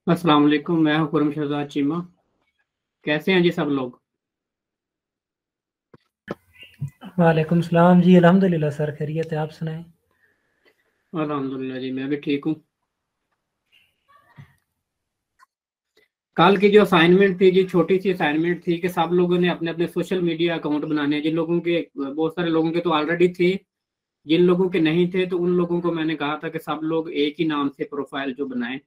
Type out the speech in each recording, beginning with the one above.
अस्सलाम वालेकुम। मैं हूं खुरम शहजाद चीमा। कैसे हैं जी सब लोग? वालेकुम सलाम जी। अल्हम्दुलिल्लाह सर, खैरियत है। आप सुनाएं। अल्हम्दुलिल्लाह जी, मैं भी ठीक हूँ। कल की जो असाइनमेंट थी जी, छोटी सी असाइनमेंट थी कि सब लोगों ने अपने अपने सोशल मीडिया अकाउंट बनाने हैं। जिन लोगों के, बहुत सारे लोगों के तो ऑलरेडी थे। जिन लोगों के नहीं थे तो उन लोगों को मैंने कहा था कि सब लोग एक ही नाम से प्रोफाइल जो बनाएं।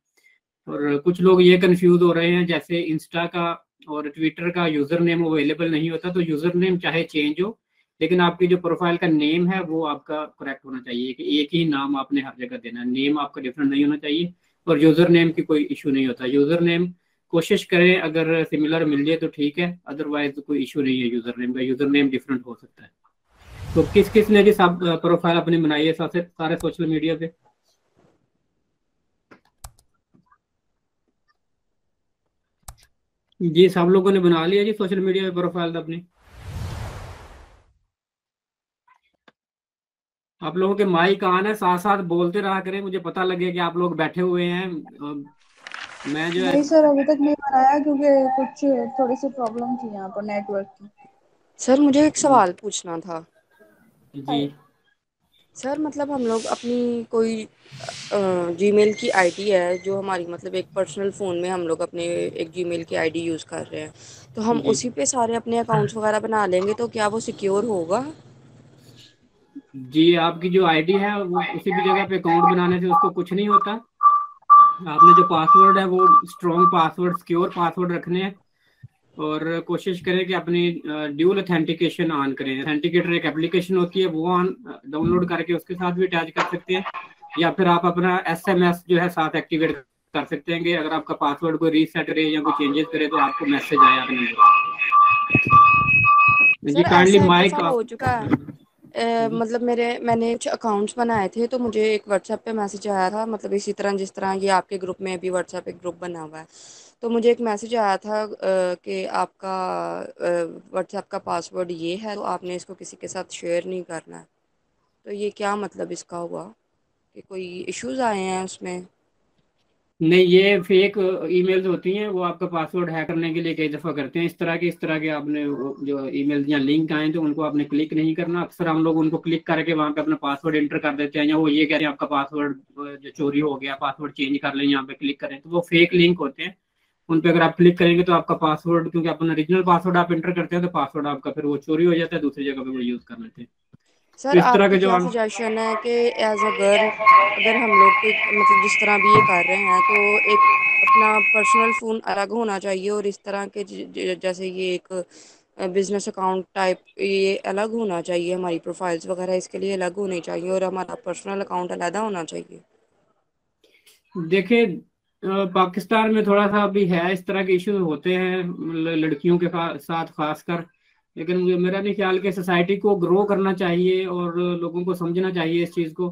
और कुछ लोग ये कंफ्यूज हो रहे हैं, जैसे इंस्टा का और ट्विटर का यूजर नेम अवेलेबल नहीं होता, तो यूजर नेम चाहे चेंज हो, लेकिन आपकी जो प्रोफाइल का नेम है वो आपका करेक्ट होना चाहिए कि एक ही नाम आपने हर जगह देना है। नेम आपका डिफरेंट नहीं होना चाहिए। और यूजर नेम की कोई इशू नहीं होता। यूजर नेम कोशिश करें, अगर सिमिलर मिल जाए तो ठीक है, अदरवाइज तो कोई इशू नहीं है। यूजर नेम का, यूजर नेम डिफरेंट हो सकता है। तो किस किस ने जी सब प्रोफाइल अपनी बनाई है सारे सारे सोशल मीडिया पे? जी, सब लोगों ने बना लिया जी सोशल मीडिया पे प्रोफाइल अपनी। आप लोगों के माइक ऑन है, साथ साथ बोलते रहा करें, मुझे पता लगे कि आप लोग बैठे हुए हैं। मैं जो है। नहीं सर, अभी तक नहीं बनाया क्योंकि कुछ थोड़ी सी प्रॉब्लम थी यहाँ पर नेटवर्क की। सर मुझे एक सवाल पूछना था। जी सर मतलब हम लोग अपनी कोई जीमेल की आईडी है जो हमारी मतलब एक पर्सनल फ़ोन में हम लोग अपने एक जीमेल की आईडी यूज़ कर रहे हैं, तो हम जी उसी पे सारे अपने अकाउंट्स वगैरह बना लेंगे तो क्या वो सिक्योर होगा? जी, आपकी जो आईडी है वो किसी भी जगह पे अकाउंट बनाने से उसको कुछ नहीं होता। आपने जो पासवर्ड है वो स्ट्रॉन्ग पासवर्ड, सिक्योर पासवर्ड रखने हैं। और कोशिश करें कि अपनी ड्यूल अथेंटिकेशन ऑन करें। अथेंटिकेटर एक एप्लीकेशन होती है, वो ऑन डाउनलोड करके उसके साथ भी अटैच कर सकते हैं। या फिर आप अपना एसएमएस जो है साथ एक्टिवेट कर सकते हैं कि अगर आपका पासवर्ड कोई रीसेट करे या कोई चेंजेस करे तो आपको मैसेज आया अपने नंबर पे। जी, सर काइंडली ऐसा एक माइक दफ़ा हो चुका है। आप। मतलब मैंने कुछ अकाउंट्स बनाए थे तो मुझे एक व्हाट्सएप पे मैसेज आया था, मतलब इसी तरह जिस तरह ये आपके ग्रुप में भी व्हाट्सएप एक ग्रुप बना हुआ है। तो मुझे एक मैसेज आया था कि आपका व्हाट्सएप का पासवर्ड ये है तो आपने इसको किसी के साथ शेयर नहीं करना है। तो ये क्या मतलब इसका हुआ कि कोई इश्यूज आए हैं उसमें? नहीं, ये फेक ईमेल्स होती हैं। वो आपका पासवर्ड हैक करने के लिए कई दफ़ा करते हैं। इस तरह के आपने जो ईमेल या लिंक आए तो उनको आपने क्लिक नहीं करना। अक्सर हम लोग उनको क्लिक करके वहाँ पे अपना पासवर्ड एंटर कर देते हैं, या वो ये कह रहे हैं आपका पासवर्ड जो चोरी हो गया, पासवर्ड चेंज कर लें, यहाँ पे क्लिक करें। तो वो फेक लिंक होते हैं। उन पे अगर आप क्लिक करेंगे तो आपका पासवर्ड, क्योंकि अपना ओरिजिनल पासवर्ड आप एंटर करते हैं, तो पासवर्ड आपका फिर वो चोरी हो जाता है, दूसरी जगह पे वो यूज़ कर लेते हैं। तो सर इस तरह आपकी के जो क्या हम। सजेशन है कि एज अ गर्ल अगर हम लोग कोई मतलब जिस तरह भी ये कर रहे हैं तो एक अपना पर्सनल फ़ोन अलग होना चाहिए और इस तरह के जैसे ये एक बिजनेस अकाउंट टाइप ये अलग होना चाहिए, हमारी प्रोफाइल्स वगैरह इसके लिए अलग होनी चाहिए और हमारा पर्सनल अकाउंट अलग होना चाहिए? देखिए, पाकिस्तान में थोड़ा सा अभी है, इस तरह के इश्यू होते हैं लड़कियों के साथ खासकर। लेकिन मुझे, मेरा नहीं ख्याल कि सोसाइटी को ग्रो करना चाहिए और लोगों को समझना चाहिए इस चीज़ को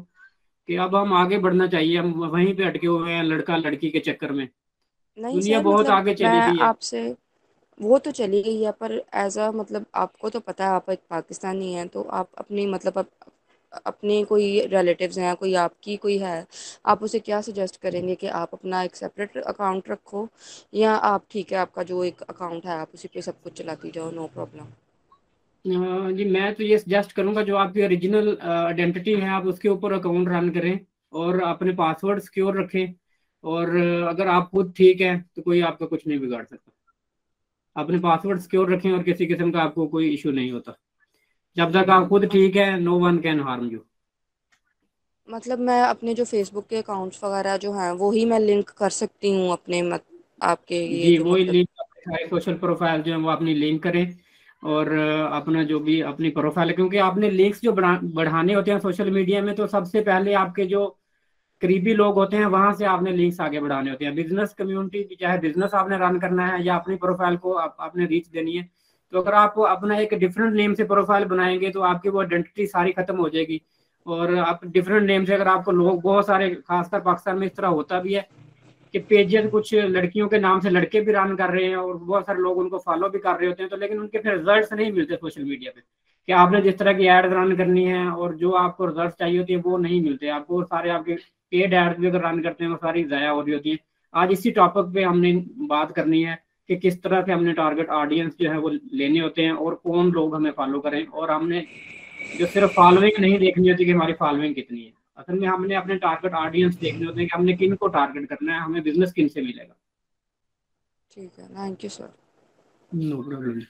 कि अब हम आगे बढ़ना चाहिए। हम वहीं पे अटके हुए हैं लड़का लड़की के चक्कर में। नहीं दुनिया सर, बहुत मतलब आगे चली मैं गई है। आपसे वो तो चली गई है पर एज अ मतलब आपको तो पता है आप एक पाकिस्तानी हैं तो आप अपनी मतलब अपने कोई रिलेटिव्स हैं, कोई आपकी कोई है, आप उसे क्या सजेस्ट करेंगे कि आप अपना एक सेपरेट अकाउंट रखो या आप ठीक है आपका जो एक अकाउंट है आप उसी पे सब कुछ चलाती जाओ, नो प्रॉब्लम? जी, मैं तो ये सजेस्ट करूंगा, जो आपकी ओरिजिनल आइडेंटिटी है आप उसके ऊपर अकाउंट रन करें और अपने पासवर्ड सिक्योर रखें। और अगर आप खुद ठीक है तो कोई आपका कुछ नहीं बिगाड़ सकता। अपने पासवर्ड सिक्योर रखें और किसी किस्म का आपको कोई इशू नहीं होता। जब तक आप खुद ठीक है, no one can harm you. मतलब मैं अपने जो फेसबुक के अकाउंट्स वगैरह जो हैं वो ही मैं लिंक कर सकती हूँ अपने आपके ये जी, जो वही मतलब। लिंक, अपने सारे सोशल प्रोफाइल जो है वो अपनी लिंक करें। और अपना जो भी अपनी प्रोफाइल है, क्योंकि आपने लिंक्स जो बढ़ाने होते हैं सोशल मीडिया में, तो सबसे पहले आपके जो करीबी लोग होते हैं वहां से आपने लिंक्स आगे बढ़ाने होते हैं। बिजनेस कम्युनिटी, चाहे बिजनेस आपने रन करना है या अपनी प्रोफाइल को आपने रीच देनी है, तो अगर आप अपना एक डिफरेंट नेम से प्रोफाइल बनाएंगे तो आपकी वो आइडेंटिटी सारी खत्म हो जाएगी। और आप डिफरेंट नेम से, अगर आपको लोग बहुत सारे, खासकर पाकिस्तान में इस तरह होता भी है कि पेजेस कुछ लड़कियों के नाम से लड़के भी रन कर रहे हैं और बहुत सारे लोग उनको फॉलो भी कर रहे होते हैं, तो लेकिन उनके फिर रिजल्ट्स नहीं मिलते सोशल मीडिया पे कि आपने जिस तरह की एड रन करनी है और जो आपको रिजल्ट चाहिए होती है वो नहीं मिलते आपको। सारे आपके पेड एड्स भी अगर रन करते हैं वो सारी ज़ाया हो रही होती है। आज इसी टॉपिक पे हमने बात करनी है कि किस तरह से हमने टारगेट ऑडियंस जो है वो लेने होते हैं और कौन लोग हमें फॉलो करें, और हमने जो सिर्फ फॉलोइंग नहीं देखनी होती कि हमारी फॉलोइंग कितनी है, असल में हमने अपने टारगेट ऑडियंस देखने होते हैं कि हमने किन को टारगेट करना है, हमें बिजनेस किन से मिलेगा। ठीक है, thank you sir. No problem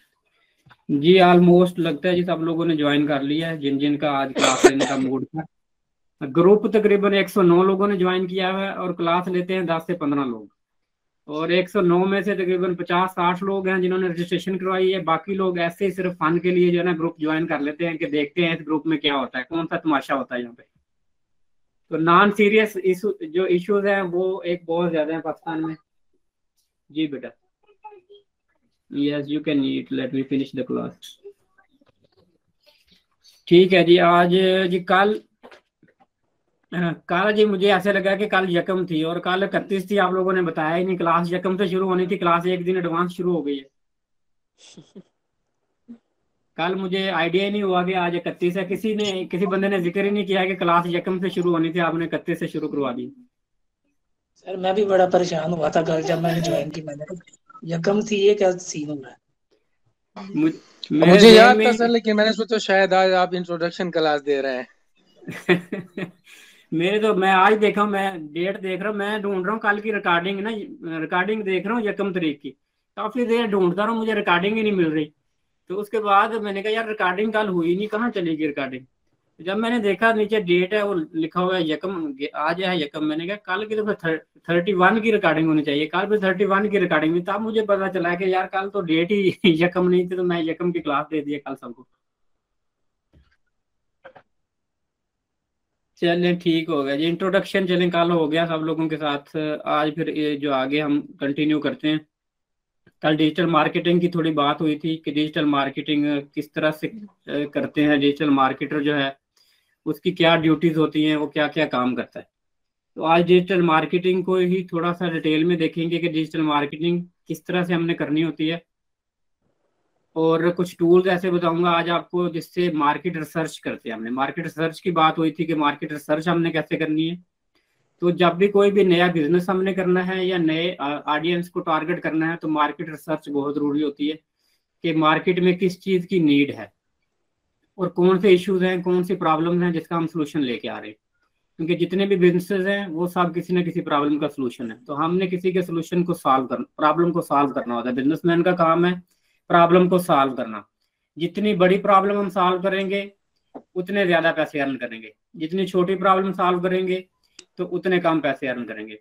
जी। ऑलमोस्ट लगता है जी सब लोगों ने ज्वाइन कर लिया है, जिन जिन का आज क्लास लेने का मूड था। ग्रुप तकरीबन 109 लोगों ने ज्वाइन किया है और क्लास लेते हैं 10 से 15 लोग, और 109 में से तकरीबन 50-60 लोग हैं जिन्होंने रजिस्ट्रेशन करवाई है। बाकी लोग ऐसे ही सिर्फ फन के लिए जो है ना ग्रुप ज्वाइन कर लेते हैं कि देखते हैं इस ग्रुप में क्या होता है, कौन सा तमाशा होता है यहाँ पे। तो नॉन सीरियस इशू जो इश्यूज हैं वो एक बहुत ज्यादा है पाकिस्तान में। जी बेटा, yes you can eat, let me finish the class. ठीक है जी। आज जी कल जी मुझे ऐसे लगा कि कल यकम थी और कल 31 थी, आप लोगों ने बताया ही नहीं। क्लास यकम से शुरू होनी थी, क्लास एक दिन एडवांस शुरू हो गई है। कल मुझे आइडिया ही नहीं हुआ कि आज 31 है, किसी बंदे ने जिक्र ही नहीं किया कि क्लास यकम से शुरू होनी थी, आपने 31 से शुरू करवा दी। सर मैं भी बड़ा परेशान हुआ था कल जब मैंने ज्वाइन की, मैंने कहा यकम थी, ये क्या सीन हो रहा है। मुझे याद था सर, लेकिन मैंने सोचा शायद आज आप इंट्रोडक्शन क्लास दे रहे हैं। मैं आज देखा हूँ, मैं डेट देख रहा हूँ, मैं ढूंढ रहा हूँ कल की रिकॉर्डिंग ना, रिकॉर्डिंग देख रहा हूँ यकम तारीख की। काफी देर ढूंढता रहा हूँ, मुझे रिकॉर्डिंग ही नहीं मिल रही। तो उसके बाद मैंने कहा यार रिकॉर्डिंग कल हुई नहीं, कहाँ चलेगी रिकॉर्डिंग। जब मैंने देखा नीचे डेट है वो लिखा हुआ है यकम, आज है यकम, मैंने कहा कल की तो फिर 31 की रिकॉर्डिंग होनी चाहिए, कल फिर 31 की रिकॉर्डिंग हुई। तब मुझे पता चला कि यार कल तो डेट ही यकम नहीं थी, तो मैं यकम की क्लास दे दिया कल सबको। चलें ठीक हो गया जी, इंट्रोडक्शन चलें कल हो गया सब लोगों के साथ। आज फिर ये जो आगे हम कंटिन्यू करते हैं। कल डिजिटल मार्केटिंग की थोड़ी बात हुई थी कि डिजिटल मार्केटिंग किस तरह से करते हैं, डिजिटल मार्केटर जो है उसकी क्या ड्यूटीज होती हैं, वो क्या क्या काम करता है। तो आज डिजिटल मार्केटिंग को ही थोड़ा सा डिटेल में देखेंगे कि डिजिटल मार्केटिंग किस तरह से हमने करनी होती है, और कुछ टूल्स ऐसे बताऊंगा आज आपको जिससे मार्केट रिसर्च करते हैं। हमने मार्केट रिसर्च की बात हुई थी कि मार्केट रिसर्च हमने कैसे करनी है। तो जब भी कोई भी नया बिजनेस हमने करना है या नए ऑडियंस को टारगेट करना है तो मार्केट रिसर्च बहुत जरूरी होती है कि मार्केट में किस चीज की नीड है और कौन से इश्यूज हैं, कौन सी प्रॉब्लम्स हैं जिसका हम सोल्यूशन लेके आ रहे हैं। क्योंकि जितने भी बिजनेसेस हैं वो सब किसी ना किसी प्रॉब्लम का सोल्यूशन है, तो हमने किसी के सोल्यूशन को सॉल्व करना, प्रॉब्लम को सॉल्व करना होता है। बिजनेसमैन का काम है प्रॉब्लम को सॉल्व करना। जितनी बड़ी प्रॉब्लम हम सॉल्व करेंगे उतने ज्यादा पैसे अर्न करेंगे, जितनी छोटी प्रॉब्लम सॉल्व करेंगे तो उतने कम पैसे अर्न करेंगे।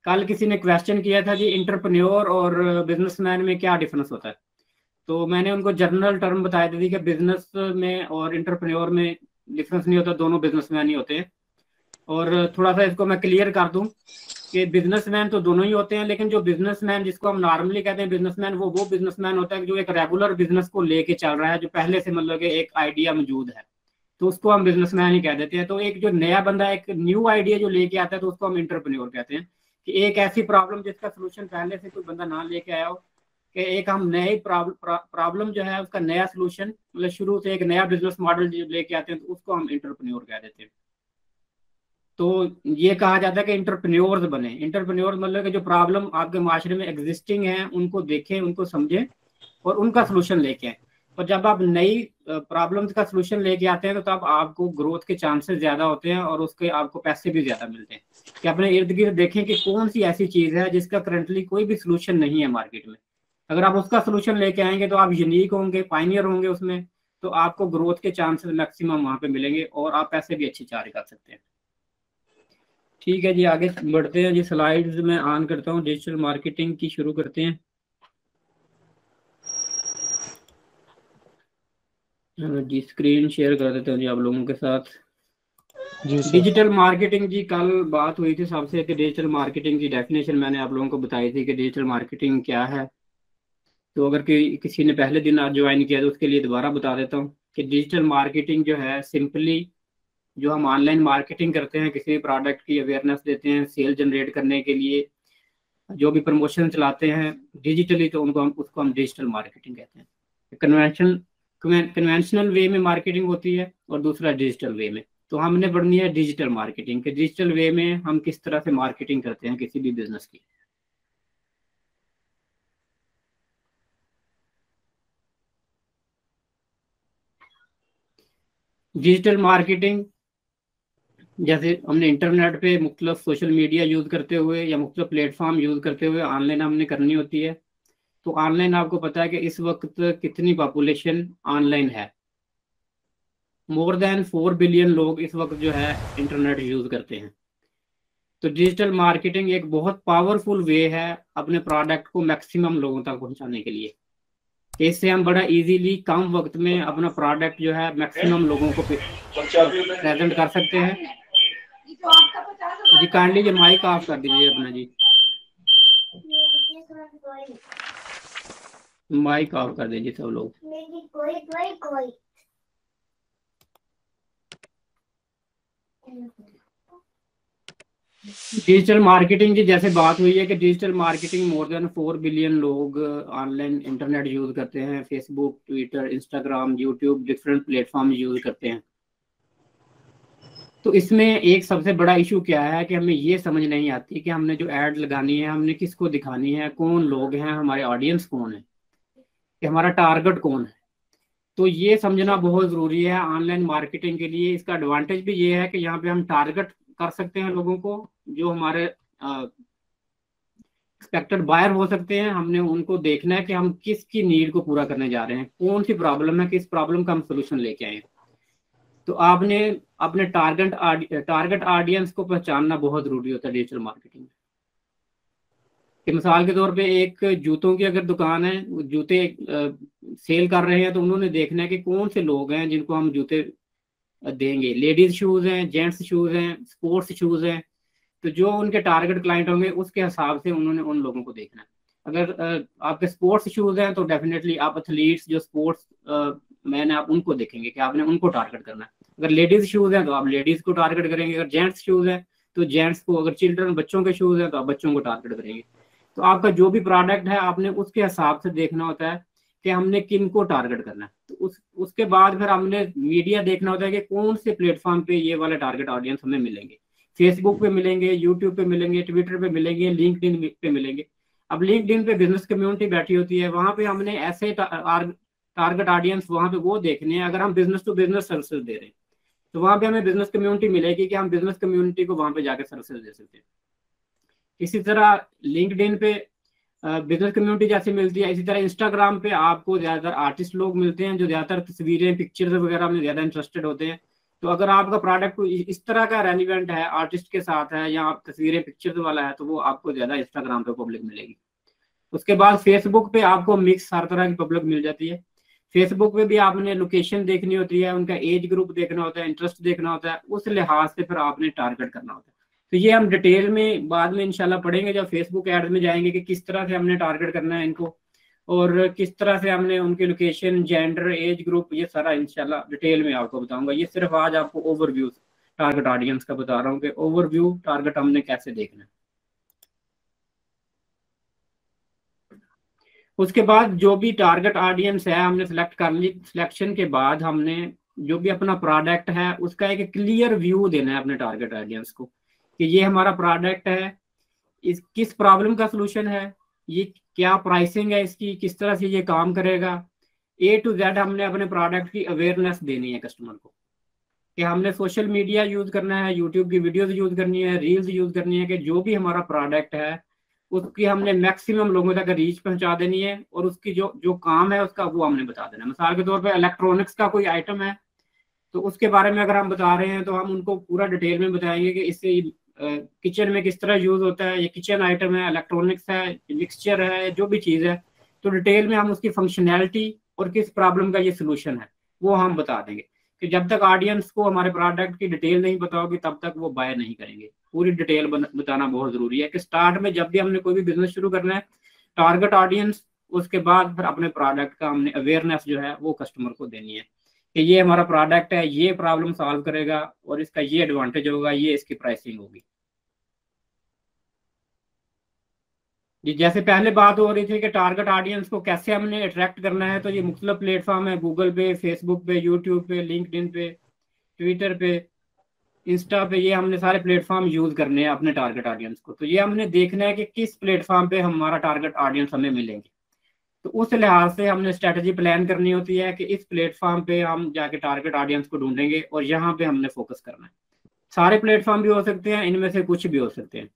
कल किसी ने क्वेश्चन किया था जी इंटरप्रेन्योर और बिजनेसमैन में क्या डिफरेंस होता है, तो मैंने उनको जनरल टर्म बताया थी कि बिजनेस में और इंटरप्रेन्योर में डिफरेंस नहीं होता, दोनों बिजनेसमैन ही होते हैं। और थोड़ा सा इसको मैं क्लियर कर दूं कि बिजनेसमैन तो दोनों ही होते हैं, लेकिन जो बिजनेसमैन जिसको हम नॉर्मली कहते हैं बिजनेसमैन, वो बिजनेसमैन होता है जो एक रेगुलर बिजनेस को लेके चल रहा है, जो पहले से मतलब एक आइडिया मौजूद है तो उसको हम बिजनेसमैन ही कह देते हैं। तो एक जो नया बंदा एक न्यू आइडिया जो लेके आता है तो उसको हम इंटरप्रेन्योर कहते हैं, कि एक ऐसी प्रॉब्लम जिसका सोल्यूशन पहले से कोई बंदा ना लेके आया हो, कि एक हम नई प्रॉब्लम जो है उसका नया सोल्यूशन, मतलब शुरू से एक नया बिजनेस मॉडल जो लेके आते हैं तो उसको हम इंटरप्रेन्योर कह देते हैं। तो ये कहा जाता है कि इंटरप्रेन्योर्स बने। इंटरप्रेन्योर मतलब कि जो प्रॉब्लम आपके माशरे में एग्जिस्टिंग है उनको देखें, उनको समझें और उनका सोल्यूशन लेके आए। और जब आप नई प्रॉब्लम्स का सोल्यूशन लेके आते हैं तो तब आपको ग्रोथ के चांसेस ज्यादा होते हैं और उसके आपको पैसे भी ज्यादा मिलते हैं। कि अपने इर्द गिर्द देखें कि कौन सी ऐसी चीज है जिसका करंटली कोई भी सोल्यूशन नहीं है मार्केट में। अगर आप उसका सोल्यूशन लेके आएंगे तो आप यूनिक होंगे, पाइनियर होंगे उसमें, तो आपको ग्रोथ के चांसेस मैक्सिमम वहां पे मिलेंगे और आप पैसे भी अच्छी चार्ज कर सकते हैं। ठीक है जी, आगे बढ़ते हैं जी। स्लाइड्स में ऑन करता हूँ, डिजिटल मार्केटिंग की शुरू करते हैं। जी स्क्रीन शेयर कर देते हैं जी आप लोगों के साथ। जी सर। डिजिटल मार्केटिंग जी कल बात हुई थी सबसे कि डिजिटल मार्केटिंग की डेफिनेशन मैंने आप लोगों को बताई थी कि डिजिटल मार्केटिंग क्या है। तो अगर किसी ने पहले दिन आज ज्वाइन किया तो उसके लिए दोबारा बता देता हूँ कि डिजिटल मार्केटिंग जो है सिंपली जो हम ऑनलाइन मार्केटिंग करते हैं, किसी भी प्रोडक्ट की अवेयरनेस देते हैं सेल जनरेट करने के लिए, जो भी प्रमोशन चलाते हैं डिजिटली, तो उसको हम डिजिटल मार्केटिंग कहते हैं। कन्वेंशनल वे में मार्केटिंग होती है और दूसरा डिजिटल वे में। तो हमने पढ़नी है डिजिटल मार्केटिंग, के डिजिटल वे में हम किस तरह से मार्केटिंग करते हैं किसी भी बिजनेस की। डिजिटल मार्केटिंग, जैसे हमने इंटरनेट पे मुख्तलिफ सोशल मीडिया यूज़ करते हुए या मुख्तलिफ प्लेटफॉर्म यूज़ करते हुए ऑनलाइन हमने करनी होती है। तो ऑनलाइन आपको पता है कि इस वक्त कितनी पॉपुलेशन ऑनलाइन है। मोर देन 4 बिलियन लोग इस वक्त जो है इंटरनेट यूज़ करते हैं। तो डिजिटल मार्केटिंग एक बहुत पावरफुल वे है अपने प्रोडक्ट को मैक्सिमम लोगों तक पहुंचाने के लिए। इससे हम बड़ा इजीली कम वक्त में अपना प्रोडक्ट जो है मैक्सिमम लोगों को प्रेजेंट कर सकते हैं। जी काइंडली ये माइक ऑफ कर दीजिए अपना जी, माइक ऑफ कर दीजिए सब लोग। डिजिटल मार्केटिंग की जैसे बात हुई है कि digital marketing more than 4 billion लोग ऑनलाइन इंटरनेट यूज करते हैं, Facebook, Twitter, Instagram, YouTube, different platform use करते हैं। तो इसमें एक सबसे बड़ा इशू क्या है कि हमें ये समझ नहीं आती कि हमने जो ऐड लगानी है हमने किसको दिखानी है, कौन लोग हैं, हमारे ऑडियंस कौन है, कि हमारा टारगेट कौन है। तो ये समझना बहुत ज़रूरी है ऑनलाइन मार्केटिंग के लिए। इसका एडवांटेज भी ये है कि यहाँ पे हम टारगेट कर सकते हैं लोगों को जो हमारे एक्सपेक्टेड बायर हो सकते हैं। हमने उनको देखना है कि हम किसकी नीड को पूरा करने जा रहे हैं, कौन सी प्रॉब्लम है, किस प्रॉब्लम का हम सोल्यूशन लेके आए। तो आपने अपने टारगेट ऑडियंस को पहचानना बहुत ज़रूरी होता है डिजिटल मार्केटिंग में। कि मिसाल के तौर पे एक जूतों की अगर दुकान है, जूते सेल कर रहे हैं, तो उन्होंने देखना है कि कौन से लोग हैं जिनको हम जूते देंगे। लेडीज शूज़ हैं, जेंट्स शूज़ हैं, स्पोर्ट्स शूज़ हैं। तो जो उनके टारगेट क्लाइंट होंगे उसके हिसाब से उन्होंने उन लोगों को देखना है। अगर आपके स्पोर्ट्स शूज़ हैं तो डेफिनेटली आप एथलीट्स जो स्पोर्ट्स मैन है आप उनको देखेंगे कि आपने उनको टारगेट करना है। अगर लेडीज शूज़ हैं तो आप लेडीज़ को टारगेट करेंगे। अगर जेंट्स शूज़ हैं तो जेंट्स को, अगर चिल्ड्रन बच्चों के शूज़ हैं तो आप बच्चों को टारगेट करेंगे। तो आपका जो भी प्रोडक्ट है आपने उसके हिसाब से देखना होता है कि हमने किन को टारगेट करना है। तो उसके बाद फिर हमने मीडिया देखना होता है कि कौन से प्लेटफॉर्म पे ये वाले टारगेट ऑडियंस हमें मिलेंगे। फेसबुक पे मिलेंगे, यूट्यूब पे मिलेंगे, ट्विटर पे मिलेंगे, लिंक्डइन पे मिलेंगे। अब लिंक्डइन पे बिजनेस कम्युनिटी बैठी होती है, वहां पे हमने ऐसे टारगेट ऑडियंस वहां पे वो देखने हैं। अगर हम बिजनेस टू बिजनेस सर्विसेज दे रहे हैं तो वहां पे हमें बिजनेस कम्युनिटी मिलेगी कि हम बिजनेस कम्युनिटी को वहां पे जाकर सर्विसेज दे सकते हैं। इसी तरह लिंक्डइन पे बिजनेस कम्युनिटी जैसी मिलती है, इसी तरह इंस्टाग्राम पे आपको ज़्यादातर आर्टिस्ट लोग मिलते हैं जो ज़्यादातर तस्वीरें, पिक्चर्स वगैरह में ज़्यादा इंटरेस्टेड होते हैं। तो अगर आपका प्रोडक्ट इस तरह का रेलिवेंट है, आर्टिस्ट के साथ है या आप तस्वीरें पिक्चर्स वाला है, तो वो आपको ज़्यादा इंस्टाग्राम पे पब्लिक मिलेगी। उसके बाद फेसबुक पे आपको मिक्स हर तरह की पब्लिक मिल जाती है। फेसबुक पे भी आपने लोकेशन देखनी होती है, उनका एज ग्रुप देखना होता है, इंटरेस्ट देखना होता है, उस लिहाज से फिर आपने टारगेट करना होता है। तो ये हम डिटेल में बाद में इंशाल्लाह पढ़ेंगे जब फेसबुक एड्स में जाएंगे कि किस तरह से हमने टारगेट करना है इनको और किस तरह से हमने उनकी लोकेशन, जेंडर, एज ग्रुप, ये सारा इंशाल्लाह डिटेल में आपको बताऊंगा। ये सिर्फ आज आपको ओवरव्यू टारगेट ऑडियंस का बता रहा हूँ कि ओवरव्यू टारगेट हमने कैसे देखना है। उसके बाद जो भी टारगेट ऑडियंस है हमने सेलेक्ट कर ली। सिलेक्शन के बाद हमने जो भी अपना प्रोडक्ट है उसका एक क्लियर व्यू देना है अपने टारगेट ऑडियंस को कि ये हमारा प्रोडक्ट है, इस किस प्रॉब्लम का सलूशन है, ये क्या प्राइसिंग है इसकी, किस तरह से ये काम करेगा। A to Z हमने अपने प्रोडक्ट की अवेयरनेस देनी है कस्टमर को कि हमने सोशल मीडिया यूज करना है, यूट्यूब की वीडियोस यूज करनी है, रील्स यूज करनी है, कि जो भी हमारा प्रोडक्ट है उसकी हमने मैक्सिमम लोगों तक रीच पहुंचा देनी है और उसकी जो जो काम है उसका वो हमने बता देना है। मिसाल के तौर पे इलेक्ट्रॉनिक्स का कोई आइटम है तो उसके बारे में अगर हम बता रहे हैं तो हम उनको पूरा डिटेल में बताएंगे कि इससे किचन में किस तरह यूज होता है, ये किचन आइटम है, इलेक्ट्रॉनिक्स है, मिक्सचर है, जो भी चीज़ है, तो डिटेल में हम उसकी फंक्शनैलिटी और किस प्रॉब्लम का ये सोल्यूशन है वो हम बता देंगे। कि जब तक ऑडियंस को हमारे प्रोडक्ट की डिटेल नहीं बताओगे तब तक वो बाय नहीं करेंगे। पूरी डिटेल बताना बहुत जरूरी है कि स्टार्ट में जब भी हमने कोई भी बिजनेस शुरू करना है, टारगेट ऑडियंस, उसके बाद फिर अपने प्रोडक्ट का हमने अवेयरनेस जो है वो कस्टमर को देनी है कि ये हमारा प्रोडक्ट है, ये प्रॉब्लम सॉल्व करेगा और इसका ये एडवांटेज होगा, ये इसकी प्राइसिंग होगी। जी जैसे पहले बात हो रही थी कि टारगेट ऑडियंस को कैसे हमने अट्रैक्ट करना है, तो ये मुख्तलिफ प्लेटफॉर्म है, गूगल पे, फेसबुक पे, यूट्यूब पे, लिंक्डइन पे, ट्विटर पे, इंस्टा पे, ये हमने सारे प्लेटफॉर्म यूज करने हैं अपने टारगेट ऑडियंस को। तो ये हमने देखना है कि किस प्लेटफॉर्म पे हमारा टारगेट ऑडियंस हमें मिलेंगे। तो उस लिहाज से हमने स्ट्रेटजी प्लान करनी होती है कि इस प्लेटफॉर्म पे हम जाके टारगेट ऑडियंस को ढूंढेंगे और यहाँ पे हमने फोकस करना है। सारे प्लेटफॉर्म भी हो सकते हैं, इनमें से कुछ भी हो सकते हैं।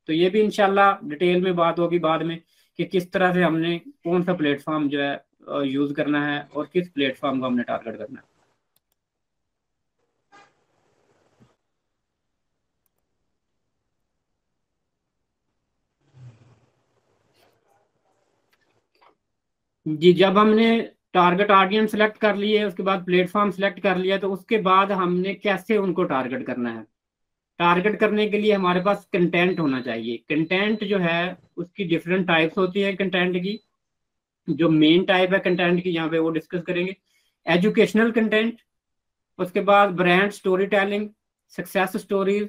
तो ये भी इंशाल्लाह डिटेल में बात होगी बाद में कि किस तरह से हमने कौन सा प्लेटफॉर्म जो है यूज करना है और किस प्लेटफॉर्म को हमने टारगेट करना है। जी, जब हमने टारगेट ऑडियंस सेलेक्ट कर लिए, उसके बाद प्लेटफॉर्म सेलेक्ट कर लिया, तो उसके बाद हमने कैसे उनको टारगेट करना है। टारगेट करने के लिए हमारे पास कंटेंट होना चाहिए। कंटेंट जो है उसकी डिफरेंट टाइप्स होती है कंटेंट की। जो मेन टाइप है कंटेंट की यहाँ पे वो डिस्कस करेंगे। एजुकेशनल कंटेंट, उसके बाद brand story telling, success stories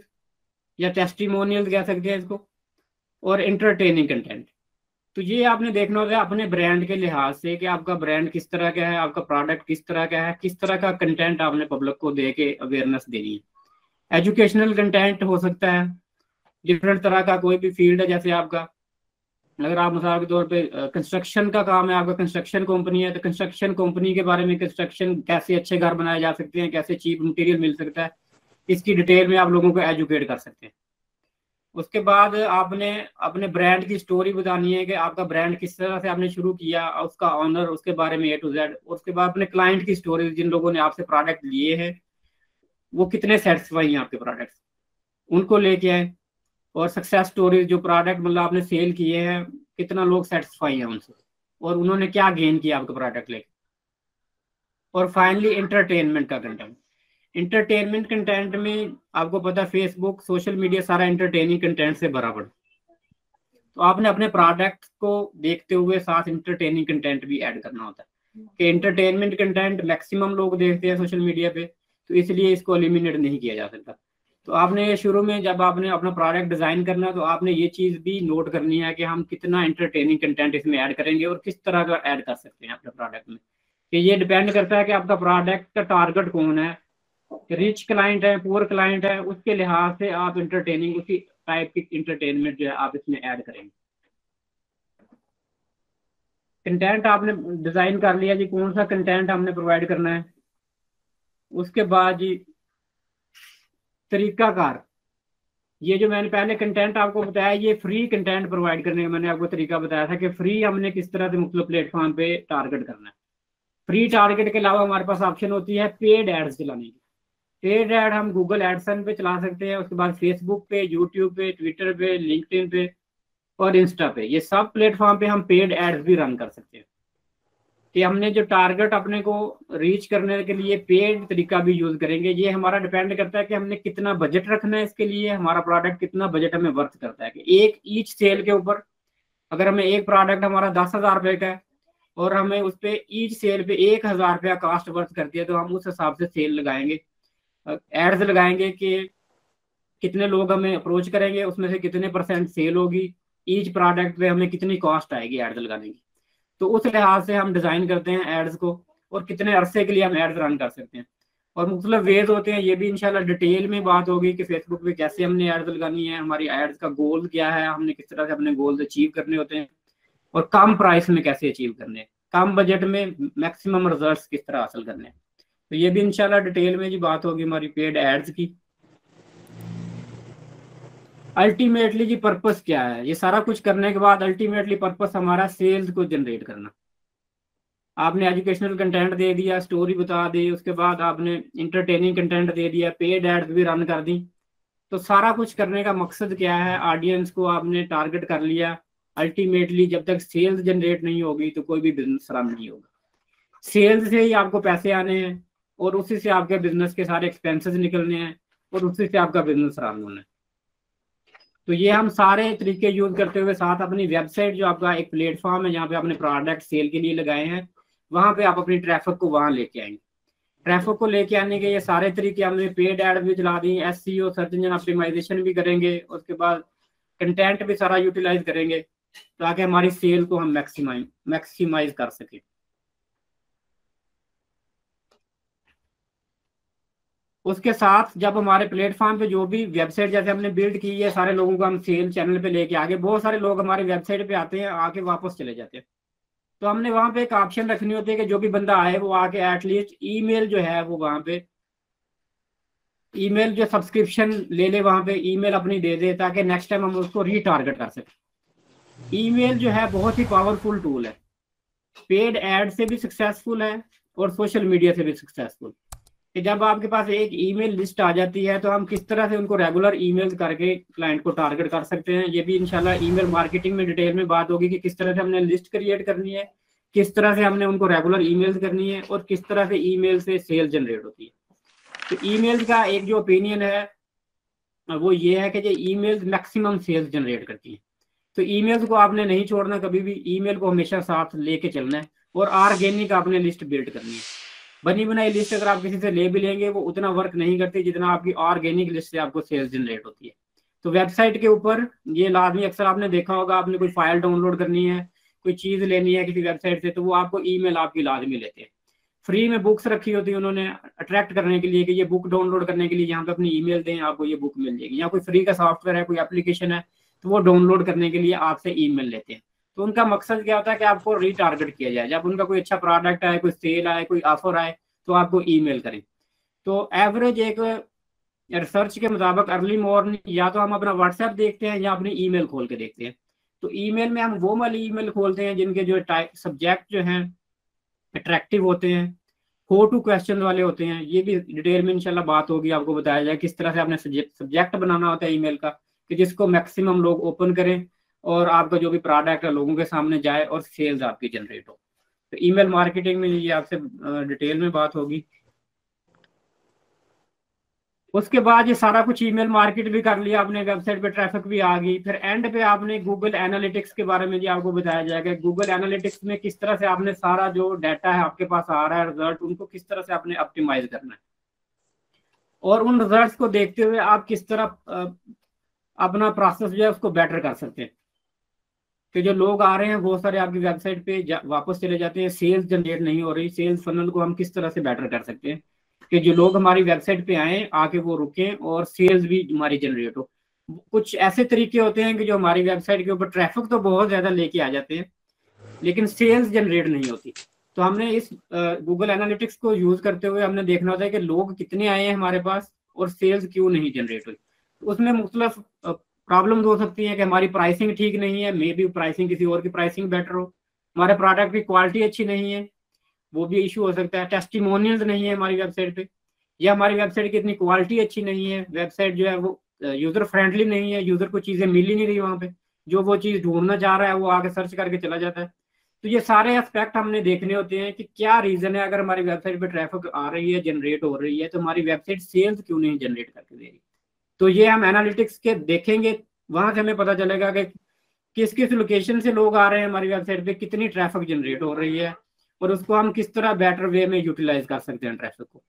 या टेस्टिमोनियल कह सकते हैं इसको, और एंटरटेनिंग कंटेंट। तो ये आपने देखना होगा अपने ब्रांड के लिहाज से कि आपका ब्रांड किस तरह का है, आपका प्रोडक्ट किस तरह का है, किस तरह का कंटेंट आपने पब्लिक को दे के अवेयरनेस देनी है। एजुकेशनल कंटेंट हो सकता है डिफरेंट तरह का, कोई भी फील्ड है, जैसे आपका अगर आप मिसाल के तौर पे कंस्ट्रक्शन का काम है, आपका कंस्ट्रक्शन कंपनी है, तो कंस्ट्रक्शन कंपनी के बारे में, कंस्ट्रक्शन कैसे अच्छे घर बनाए जा सकते हैं, कैसे चीप मटेरियल मिल सकता है, इसकी डिटेल में आप लोगों को एजुकेट कर सकते हैं। उसके बाद आपने अपने ब्रांड की स्टोरी बतानी है कि आपका ब्रांड किस तरह से आपने शुरू किया, उसका ऑनर, उसके बारे में A to Z। उसके बाद अपने क्लाइंट की स्टोरी, जिन लोगों ने आपसे प्रोडक्ट लिए हैं वो कितने सेटिस्फाई हैं आपके प्रोडक्ट, उनको लेके आए। और सक्सेस स्टोरीज, जो प्रोडक्ट मतलब आपने सेल किए हैं, कितना लोग सेटिस्फाई हैं उनसे और उन्होंने क्या गेन किया आपका प्रोडक्ट लेके। और फाइनली एंटरटेनमेंट का कंटेंट। इंटरटेनमेंट कंटेंट में आपको पता है फेसबुक, सोशल मीडिया सारा एंटरटेनिंग कंटेंट से भरा पड़ा, तो आपने अपने प्रोडक्ट को देखते हुए साथ इंटरटेनिंग कंटेंट भी ऐड करना होता है कि एंटरटेनमेंट कंटेंट मैक्सिमम लोग देखते हैं सोशल मीडिया पे, तो इसलिए इसको एलिमिनेट नहीं किया जा सकता। तो आपने शुरू में जब आपने अपना प्रोडक्ट डिजाइन करना, तो आपने ये चीज भी नोट करनी है कि हम कितना एंटरटेनिंग कंटेंट इसमें ऐड करेंगे और किस तरह का ऐड कर सकते हैं अपने प्रोडक्ट में। कि ये डिपेंड करता है कि आपका प्रोडक्ट का टारगेट कौन है, रिच क्लाइंट है, पुअर क्लाइंट है, उसके लिहाज से आप इंटरटेनिंग उसी टाइप की इंटरटेनमेंट जो है आप इसमें ऐड करेंगे। कंटेंट आपने डिजाइन कर लिया जी, कौन सा कंटेंट हमने प्रोवाइड करना है। उसके बाद जी तरीकाकार, ये जो मैंने पहले कंटेंट आपको बताया, ये फ्री कंटेंट प्रोवाइड करने का मैंने आपको तरीका बताया था कि फ्री हमने किस तरह से मुख्तलिफ प्लेटफॉर्म पे टारगेट करना है। फ्री टारगेट के अलावा हमारे पास ऑप्शन होती है पेड एड्स चलाने की। पेड ऐड हम गूगल एडसन पे चला सकते हैं, उसके बाद फेसबुक पे, यूट्यूब पे, ट्विटर पे, लिंक्डइन पे और इंस्टा पे, ये सब प्लेटफॉर्म पे हम पेड एड्स भी रन कर सकते हैं। कि हमने जो टारगेट अपने को रीच करने के लिए पेड तरीका भी यूज करेंगे। ये हमारा डिपेंड करता है कि हमने कितना बजट रखना है इसके लिए, हमारा प्रोडक्ट कितना बजट हमें वर्थ करता है। कि एक ईच सेल के ऊपर, अगर हमें एक प्रोडक्ट हमारा 10,000 रुपये का है और हमें उस पर ईच सेल पे 1,000 रुपया कास्ट वर्थ करती है, तो हम उस हिसाब से सेल लगाएंगे, एड्स लगाएंगे कि कितने लोग हमें अप्रोच करेंगे, उसमें से कितने % सेल होगी, ईच प्रोडक्ट पे हमें कितनी कॉस्ट आएगी एड्स लगाने की। तो उस लिहाज से हम डिजाइन करते हैं एड्स को, और कितने अरसे के लिए हम एड्स रन कर सकते हैं। और मुख्तलिफ वेज होते हैं, ये भी इंशाल्लाह डिटेल में बात होगी कि फेसबुक पे कैसे हमने एड्स लगानी है, हमारी एड्स का गोल क्या है, हमने किस तरह से अपने गोल्स अचीव करने होते हैं, और कम प्राइस में कैसे अचीव करने हैं, कम बजट में मैक्सिमम रिजल्ट्स किस तरह हासिल करने हैं। तो ये भी इंशाल्लाह डिटेल में जी बात होगी हमारी पेड एड्स की। अल्टीमेटली जी पर्पस क्या है, ये सारा कुछ करने के बाद अल्टीमेटली पर्पस हमारा सेल्स को जनरेट करना। आपने एजुकेशनल कंटेंट दे दिया, स्टोरी बता दी, उसके बाद आपने इंटरटेनिंग कंटेंट दे दिया, पेड एड्स भी रन कर दी। तो सारा कुछ करने का मकसद क्या है, ऑडियंस को आपने टारगेट कर लिया। अल्टीमेटली जब तक सेल्स जनरेट नहीं होगी तो कोई भी बिजनेस रन नहीं होगा। सेल्स से ही आपको पैसे आने हैं और उसी से आपके बिजनेस के सारे एक्सपेंसेस निकलने हैं और उसी से आपका बिजनेस रन होना है। तो ये हम सारे तरीके यूज करते हुए साथ अपनी वेबसाइट, जो आपका एक प्लेटफॉर्म है जहाँ पे आपने प्रोडक्ट सेल के लिए लगाए हैं, वहां पे आप अपनी ट्रैफिक को वहां लेके आएंगे। ट्रैफिक को लेके आने के ये सारे तरीके हमने पेड एड भी चला दी, SEO सर्च इंजन ऑप्टिमाइजेशन भी करेंगे, उसके बाद कंटेंट भी सारा यूटिलाइज करेंगे ताकि हमारी सेल को हम मैक्सिमाइज कर सके। उसके साथ जब हमारे प्लेटफॉर्म पे जो भी वेबसाइट जैसे हमने बिल्ड की है, सारे लोगों को हम सेल चैनल पे लेके आगे, बहुत सारे लोग हमारे वेबसाइट पे आते हैं, आके वापस चले जाते हैं। तो हमने वहां पे एक ऑप्शन रखनी होती है कि जो भी बंदा आए वो आके एटलीस्ट ईमेल जो है वो वहां पे ईमेल जो सब्सक्रिप्शन ले ले, वहां पे ईमेल अपनी दे दे, ताकि नेक्स्ट टाइम हम उसको रीटारगेट कर सकें। ईमेल जो है बहुत ही पावरफुल टूल है, पेड एड से भी सक्सेसफुल है और सोशल मीडिया से भी सक्सेसफुल। कि जब आपके पास एक ईमेल लिस्ट आ जाती है तो हम किस तरह से उनको रेगुलर ईमेल करके क्लाइंट को टारगेट कर सकते हैं। ये भी इंशाल्लाह ईमेल मार्केटिंग में डिटेल में बात होगी कि किस तरह से हमने लिस्ट क्रिएट करनी है, किस तरह से हमने उनको रेगुलर ईमेल करनी है और किस तरह से ईमेल से सेल जनरेट होती है। तो ईमेल का एक जो ओपिनियन है वो ये है कि जो ईमेल मैक्सिमम सेल्स जनरेट करती है। तो ईमेल को आपने नहीं छोड़ना कभी भी, ईमेल को हमेशा साथ लेके चलना है और ऑर्गेनिक आपने लिस्ट बिल्ड करनी है। बनी बनाई लिस्ट अगर आप किसी से ले भी लेंगे वो उतना वर्क नहीं करती जितना आपकी ऑर्गेनिक लिस्ट से आपको सेल्स जनरेट होती है। तो वेबसाइट के ऊपर ये लाजमी, अक्सर आपने देखा होगा, आपने कोई फाइल डाउनलोड करनी है, कोई चीज लेनी है किसी वेबसाइट से, तो वो आपको ईमेल आपकी लाजमी लेते हैं। फ्री में बुक्स रखी होती है उन्होंने अट्रैक्ट करने के लिए कि ये बुक डाउनलोड करने के लिए यहाँ पे अपनी ईमेल दें, आपको ये बुक मिल जाएगी। या कोई फ्री का सॉफ्टवेयर है, कोई एप्लीकेशन है, तो वो डाउनलोड करने के लिए आपसे ईमेल लेते हैं। तो उनका मकसद क्या होता है कि आपको रीटारगेट किया जाए। जब उनका कोई अच्छा प्रोडक्ट आए, कोई सेल आए, कोई ऑफर आए, तो आपको ईमेल करें। तो एवरेज एक रिसर्च के मुताबिक अर्ली मॉर्निंग या तो हम अपना व्हाट्सएप देखते हैं या अपनी ईमेल खोल के देखते हैं। तो ईमेल में हम वो वाली ईमेल खोलते हैं जिनके जो सब्जेक्ट जो हैं अट्रैक्टिव होते हैं, 4 to क्वेश्चन वाले होते हैं। ये भी डिटेल में इंशाल्लाह बात होगी, आपको बताया जाए किस तरह से आपने सब्जेक्ट बनाना होता है ईमेल का कि जिसको मैक्सिमम लोग ओपन करें और आपका जो भी प्रोडक्ट है लोगों के सामने जाए और सेल्स आपकी जनरेट हो। तो ईमेल मार्केटिंग में ये आपसे डिटेल में बात होगी। उसके बाद ये सारा कुछ ईमेल मार्केट भी कर लिया आपने, वेबसाइट पे ट्रैफिक भी आ गई, फिर एंड पे आपने गूगल एनालिटिक्स के बारे में जी आपको बताया जाएगा। गूगल एनालिटिक्स में किस तरह से आपने सारा जो डाटा है आपके पास आ रहा है रिजल्ट, उनको किस तरह से आपने ऑप्टिमाइज करना है और उन रिजल्ट्स को देखते हुए आप किस तरह अपना प्रोसेस जो है उसको बेटर कर सकते हैं। कि जो लोग आ रहे हैं बहुत सारे आपकी वेबसाइट पे वापस चले जाते हैं, सेल्स जनरेट नहीं हो रही, सेल्स फनल को हम किस तरह से बेटर कर सकते हैं कि जो लोग हमारी वेबसाइट पे आए आके वो रुकें और सेल्स भी हमारी जनरेट हो। कुछ ऐसे तरीके होते हैं कि जो हमारी वेबसाइट के ऊपर ट्रैफिक तो बहुत ज्यादा लेके आ जाते हैं लेकिन सेल्स जनरेट नहीं होती। तो हमने इस गूगल एनालिटिक्स को यूज करते हुए हमने देखना होता है कि लोग कितने आए हैं हमारे पास और सेल्स क्यों नहीं जनरेट हुई। उसमें मुख्तलिफ प्रॉब्लम्स हो सकती हैं कि हमारी प्राइसिंग ठीक नहीं है, मे बी प्राइसिंग किसी और की प्राइसिंग बेटर हो, हमारे प्रोडक्ट की क्वालिटी अच्छी नहीं है, वो भी इशू हो सकता है, टेस्टिमोनियल्स नहीं है हमारी वेबसाइट पे, या हमारी वेबसाइट की इतनी क्वालिटी अच्छी नहीं है, वेबसाइट जो है वो यूजर फ्रेंडली नहीं है, यूजर को चीजें मिल ही नहीं रही वहां पे, जो वो चीज ढूंढना चाह रहा है वो आके सर्च करके चला जाता है। तो ये सारे एस्पेक्ट हमने देखने होते हैं कि क्या रीजन है, अगर हमारी वेबसाइट पे ट्रैफिक आ रही है, जनरेट हो रही है, तो हमारी वेबसाइट सेल्स क्यों नहीं जनरेट करके दे रही। तो ये हम एनालिटिक्स के देखेंगे, वहां से हमें पता चलेगा कि किस किस लोकेशन से लोग आ रहे हैं हमारी वेबसाइट पे, कितनी ट्रैफिक जनरेट हो रही है और उसको हम किस तरह बेटर वे में यूटिलाइज कर सकते हैं ट्रैफिक को।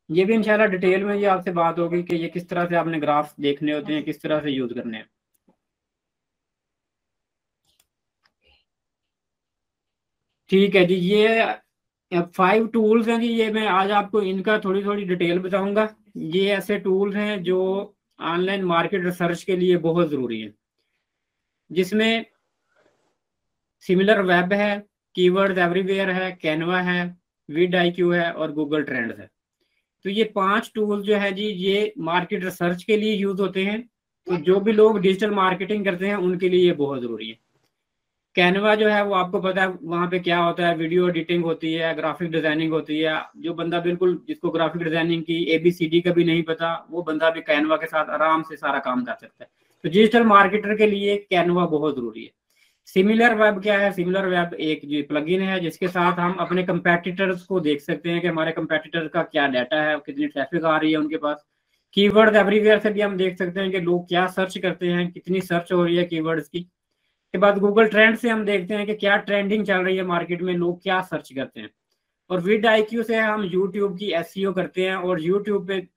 ये भी इंशाल्लाह डिटेल में ये आपसे बात होगी कि ये किस तरह से आपने ग्राफ देखने होते हैं, किस तरह से यूज करने हैं। ठीक है जी, ये 5 टूल्स हैं जी, ये मैं आज आपको इनका थोड़ी थोड़ी डिटेल बताऊंगा। ये ऐसे टूल्स हैं जो ऑनलाइन मार्केट रिसर्च के लिए बहुत जरूरी है, जिसमें सिमिलर वेब है, कीवर्ड्स एवरीवेयर है, कैनवा है, विड-IQ है और गूगल ट्रेंड्स है। तो ये 5 टूल जो है जी ये मार्केट रिसर्च के लिए यूज होते हैं। तो जो भी लोग डिजिटल मार्केटिंग करते हैं उनके लिए ये बहुत जरूरी है। कैनवा जो है वो आपको पता है वहाँ पे क्या होता है, वीडियो एडिटिंग होती है, ग्राफिक डिजाइनिंग होती है। जो बंदा बिल्कुल जिसको ग्राफिक डिजाइनिंग की ABCD का भी नहीं पता, वो बंदा भी कैनवा के साथ आराम से सारा काम कर सकता है। तो डिजिटल मार्केटर के लिए कैनवा बहुत जरूरी है। सिमिलर वेब क्या है, सिमिलर वेब एक जो प्लगइन है जिसके साथ हम अपने कंपेटिटर्स को देख सकते हैं कि हमारे कंपेटिटर का क्या डाटा है, कितनी ट्रैफिक आ रही है उनके पास। कीवर्ड एवरीवेयर से भी हम देख सकते हैं कि लोग क्या सर्च करते हैं, कितनी सर्च हो रही है कीवर्ड्स की। के बाद गूगल ट्रेंड से हम देखते हैं कि क्या ट्रेंडिंग चल रही है मार्केट में, लोग क्या सर्च करते हैं। और विड-IQ से हम यूट्यूब की SEO करते हैं और यूट्यूब पे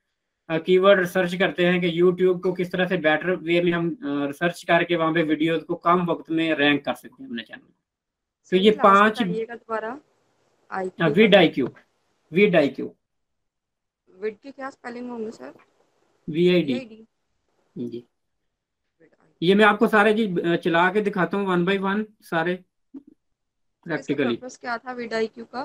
कीवर्ड सर्च करते हैं कि यूट्यूब को किस तरह से बेटर वे में हम रिसर्च करके वहां पे वीडियोस को कम वक्त में रैंक कर सकते हैं अपने चैनल। तो ये 5 विड-IQ विड के क्या स्पेलिंग होंगे सर? VID जी। ये मैं आपको सारे जी चला के दिखाता हूँ 1 by 1 सारे। प्रैक्टिकली। पर्पस क्या था vidIQ का?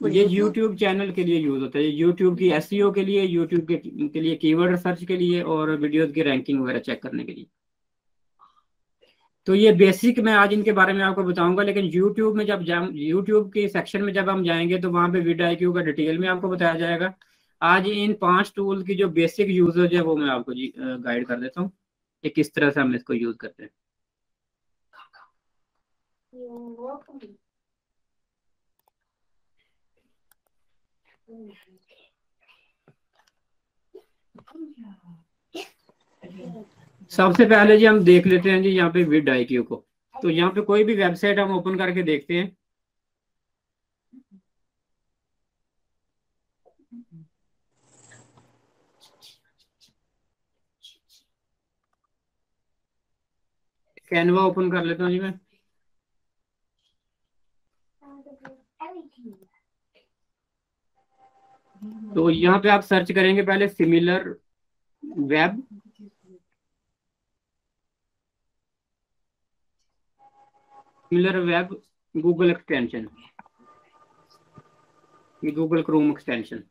ये YouTube चैनल के लिए यूज होता है, YouTube की एसईओ के लिए, YouTube के लिए कीवर्ड सर्च के लिए, और वीडियोस की रैंकिंग वगैरह चेक करने के लिए। तो ये बेसिक मैं आज इनके बारे में आपको बताऊंगा, लेकिन YouTube में जब YouTube के सेक्शन में जब हम जाएंगे तो वहाँ पे vidIQ का डिटेल में आपको बताया जाएगा। आज इन 5 टूल की जो बेसिक यूजेज है वो मैं आपको गाइड कर देता हूँ कि किस तरह से हम इसको यूज करते हैं। सबसे पहले जी हम देख लेते हैं जी यहाँ पे vidIQ को। तो यहाँ पे कोई भी वेबसाइट हम ओपन करके देखते हैं। कैनवा ओपन कर लेता हूँ जी मैं। तो यहाँ पे आप सर्च करेंगे पहले similar web. Similar web Google extension, Google Chrome extension.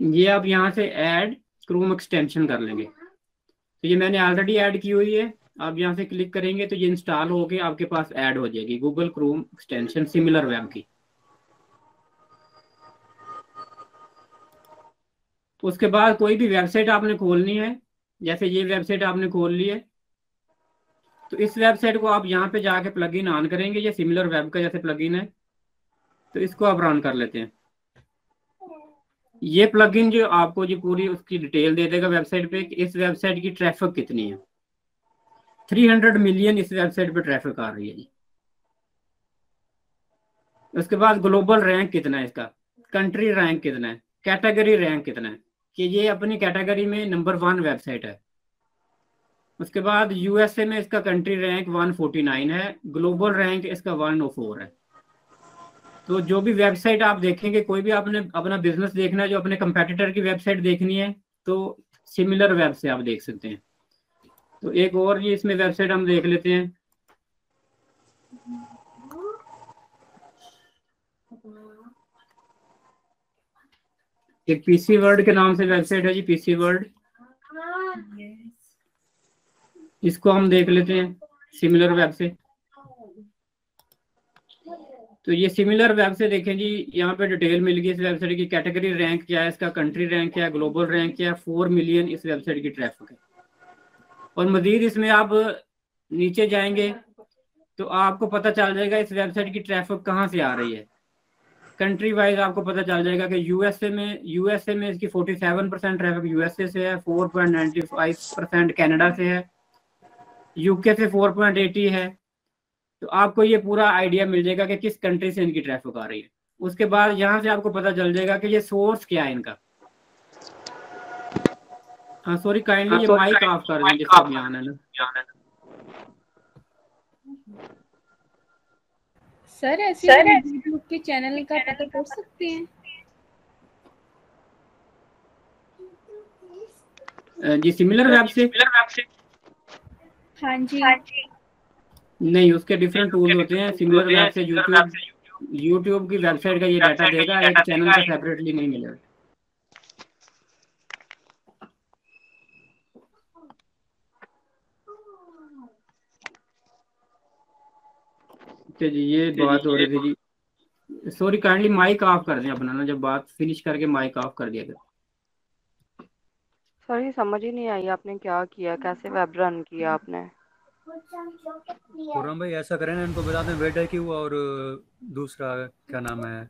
ये आप यहाँ से ऐड क्रोम एक्सटेंशन कर लेंगे। तो ये मैंने ऑलरेडी ऐड की हुई है। आप यहाँ से क्लिक करेंगे तो ये इंस्टॉल होके आपके पास ऐड हो जाएगी Google Chrome extension similar web की। उसके बाद कोई भी वेबसाइट आपने खोलनी है, जैसे ये वेबसाइट आपने खोल ली है, तो इस वेबसाइट को आप यहाँ पे जाके प्लगइन ऑन करेंगे। ये सिमिलर वेब का जैसे प्लगइन है, तो इसको आप रन कर लेते हैं। ये प्लगइन जो आपको जी पूरी उसकी डिटेल दे देगा वेबसाइट पे कि इस वेबसाइट की ट्रैफिक कितनी है। 300 मिलियन इस वेबसाइट पे ट्रैफिक आ रही है जी। उसके बाद ग्लोबल रैंक कितना है इसका, कंट्री रैंक कितना है, कैटेगरी रैंक कितना है, कि ये अपनी कैटेगरी में नंबर 1 वेबसाइट है। उसके बाद यूएसए में इसका कंट्री रैंक 149 है, ग्लोबल रैंक इसका 104 है। तो जो भी वेबसाइट आप देखेंगे, कोई भी आपने अपना बिजनेस देखना है, जो अपने कंपेटिटर की वेबसाइट देखनी है, तो सिमिलर वेब से आप देख सकते हैं। तो एक और ये इसमें वेबसाइट हम देख लेते हैं। एक पीसी वर्ल्ड के नाम से वेबसाइट है जी, पीसी वर्ल्ड। इसको हम देख लेते हैं सिमिलर वेब से। तो ये सिमिलर वेब से देखें जी, यहाँ पे डिटेल मिल गई इस वेबसाइट की। कैटेगरी रैंक क्या है, इसका कंट्री रैंक क्या है, ग्लोबल रैंक क्या है, 4 मिलियन इस वेबसाइट की ट्रैफिक है। और मजीद इसमें आप नीचे जाएंगे तो आपको पता चल जाएगा इस वेबसाइट की ट्रैफिक कहाँ से आ रही है। कंट्री वाइज आपको पता चल जाएगा कि यूएसए में इसकी 47% ट्रैफिक यूएसए से है, 4.95% कनाडा से है, यूके से 4.80 है। तो आपको ये पूरा आइडिया मिल जाएगा कि किस कंट्री से इनकी ट्रैफिक आ रही है। उसके बाद यहाँ से आपको पता चल जाएगा कि ये सोर्स क्या है इनका। हाँ सॉरी, काइंडली ये माइक ऑफ कर दें जिसका बयान है ना। सर ऐसे यूट्यूब के चैनल का पता कर सकते हैं? जी सिमिलर वेब से? हाँ जी। नहीं, उसके डिफरेंट टूल होते हैं। सिमिलर वेब से यूट्यूब की वेबसाइट का ये डाटा देगा, एक चैनल का सेपरेटली नहीं मिलेगा। जी ये बात हो रही थी जी, सॉरी काइंडली माइक ऑफ कर दें अपना ना, जब बात फिनिश करके माइक ऑफ कर दिया करें। सर ये समझ ही नहीं आई आपने क्या किया, कैसे वेब रन किया आपने? खुर्रम भाई ऐसा करें ना, इनको बता दें vidIQ और दूसरा क्या नाम है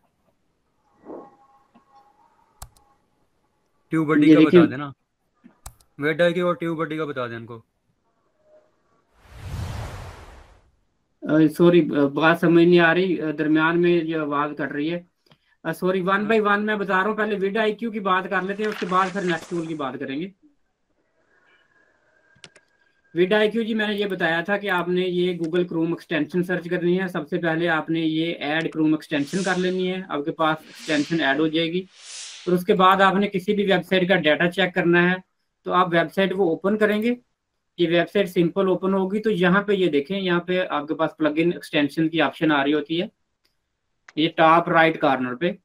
ट्यूबबडी का बता देना। vidIQ और ट्यूबबडी का बता दें इनको। सॉरी बात समझ नहीं आ रही, दरमियान में जो आवाज कट रही है। सॉरी, 1 बाय 1 मैं बता रहा हूँ। पहले vidIQ की बात कर लेते हैं, उसके बाद फिर नेक्स्ट टूल की बात करेंगे। vidIQ जी मैंने ये बताया था कि आपने ये गूगल क्रोम एक्सटेंशन सर्च करनी है। सबसे पहले आपने ये ऐड क्रोम एक्सटेंशन कर लेनी है, आपके पास एक्सटेंशन ऐड हो जाएगी। और उसके बाद आपने किसी भी वेबसाइट का डाटा चेक करना है, तो आप वेबसाइट को ओपन करेंगे। ये वेबसाइट सिंपल ओपन होगी तो यहाँ पे ये देखें, यहाँ पे आपके पास प्लगइन एक्सटेंशन की ऑप्शन आ रही होती है, ये टॉप राइट कॉर्नर पे।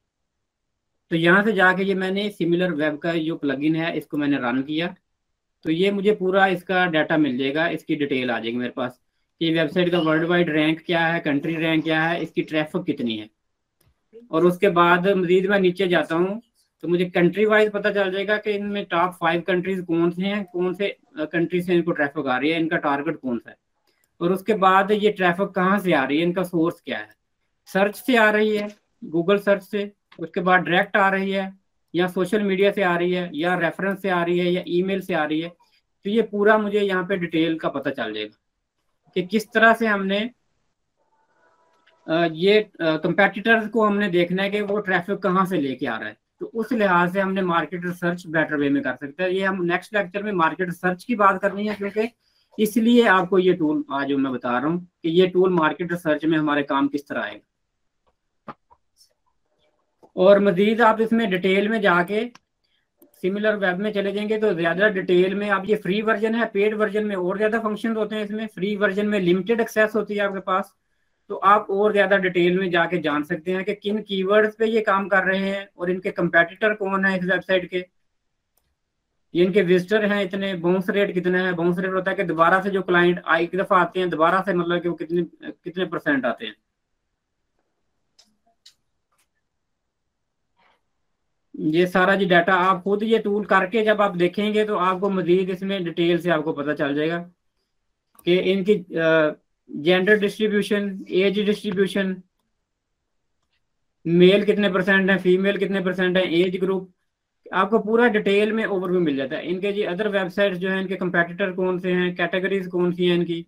तो यहाँ से जाके ये मैंने सिमिलर वेब का जो प्लगइन है इसको मैंने रन किया, तो ये मुझे पूरा इसका डाटा मिल जाएगा, इसकी डिटेल आ जाएगी मेरे पास कि वेबसाइट का वर्ल्ड वाइड रैंक क्या है, कंट्री रैंक क्या है, इसकी ट्रैफिक कितनी है। और उसके बाद मजीद मैं नीचे जाता हूँ तो मुझे कंट्री वाइज पता चल जाएगा कि इनमें टॉप 5 कंट्रीज कौन से हैं, कौन से कंट्री से इनको ट्रैफिक आ रही है, इनका टारगेट कौन सा है। और उसके बाद ये ट्रैफिक कहाँ से आ रही है, इनका सोर्स क्या है। सर्च से आ रही है, गूगल सर्च से, उसके बाद डायरेक्ट आ रही है, या सोशल मीडिया से आ रही है, या रेफरेंस से आ रही है, या ईमेल से आ रही है। तो ये पूरा मुझे यहाँ पे डिटेल का पता चल जाएगा कि किस तरह से हमने ये कंपेटिटर्स को हमने देखना है कि वो ट्रैफिक कहाँ से लेके आ रहा है। तो उस लिहाज से हमने मार्केट रिसर्च बेटर वे में कर सकते हैं। ये हम नेक्स्ट लेक्चर में मार्केट रिसर्च की बात करनी है, क्योंकि इसलिए आपको ये टूल आज मैं बता रहा हूँ कि ये टूल मार्केट रिसर्च में हमारे काम किस तरह आएगा। और मजीद आप इसमें डिटेल में जाके सिमिलर वेब में चले जाएंगे तो ज्यादा डिटेल में आप, ये फ्री वर्जन है, पेड वर्जन में और ज्यादा फंक्शन होते हैं इसमें। फ्री वर्जन में लिमिटेड एक्सेस होती है आपके पास, तो आप और ज्यादा डिटेल में जाके जान सकते हैं कि किन कीवर्ड्स पे ये काम कर रहे हैं और इनके कंपेटिटर कौन है इस वेबसाइट के, ये इनके विजिटर हैं इतने, बाउंस रेट कितना है। बाउंस रेट होता है कि दोबारा से जो क्लाइंट एक दफा आते हैं दोबारा से, मतलब कि वो कितने % आते हैं। ये सारा जी डाटा आप खुद ये टूल करके जब आप देखेंगे तो आपको मजीद इसमें डिटेल से आपको पता चल जाएगा कि इनकी gender distribution, age distribution, male कितने % है, फीमेल कितने % है, एज ग्रुप, आपको पूरा डिटेल में ओवरव्यू मिल जाता है। इनके जी अदर वेबसाइट्स जो हैं, इनके कंपेटिटर कौन से हैं, कैटेगरीज कौन सी हैं इनकी।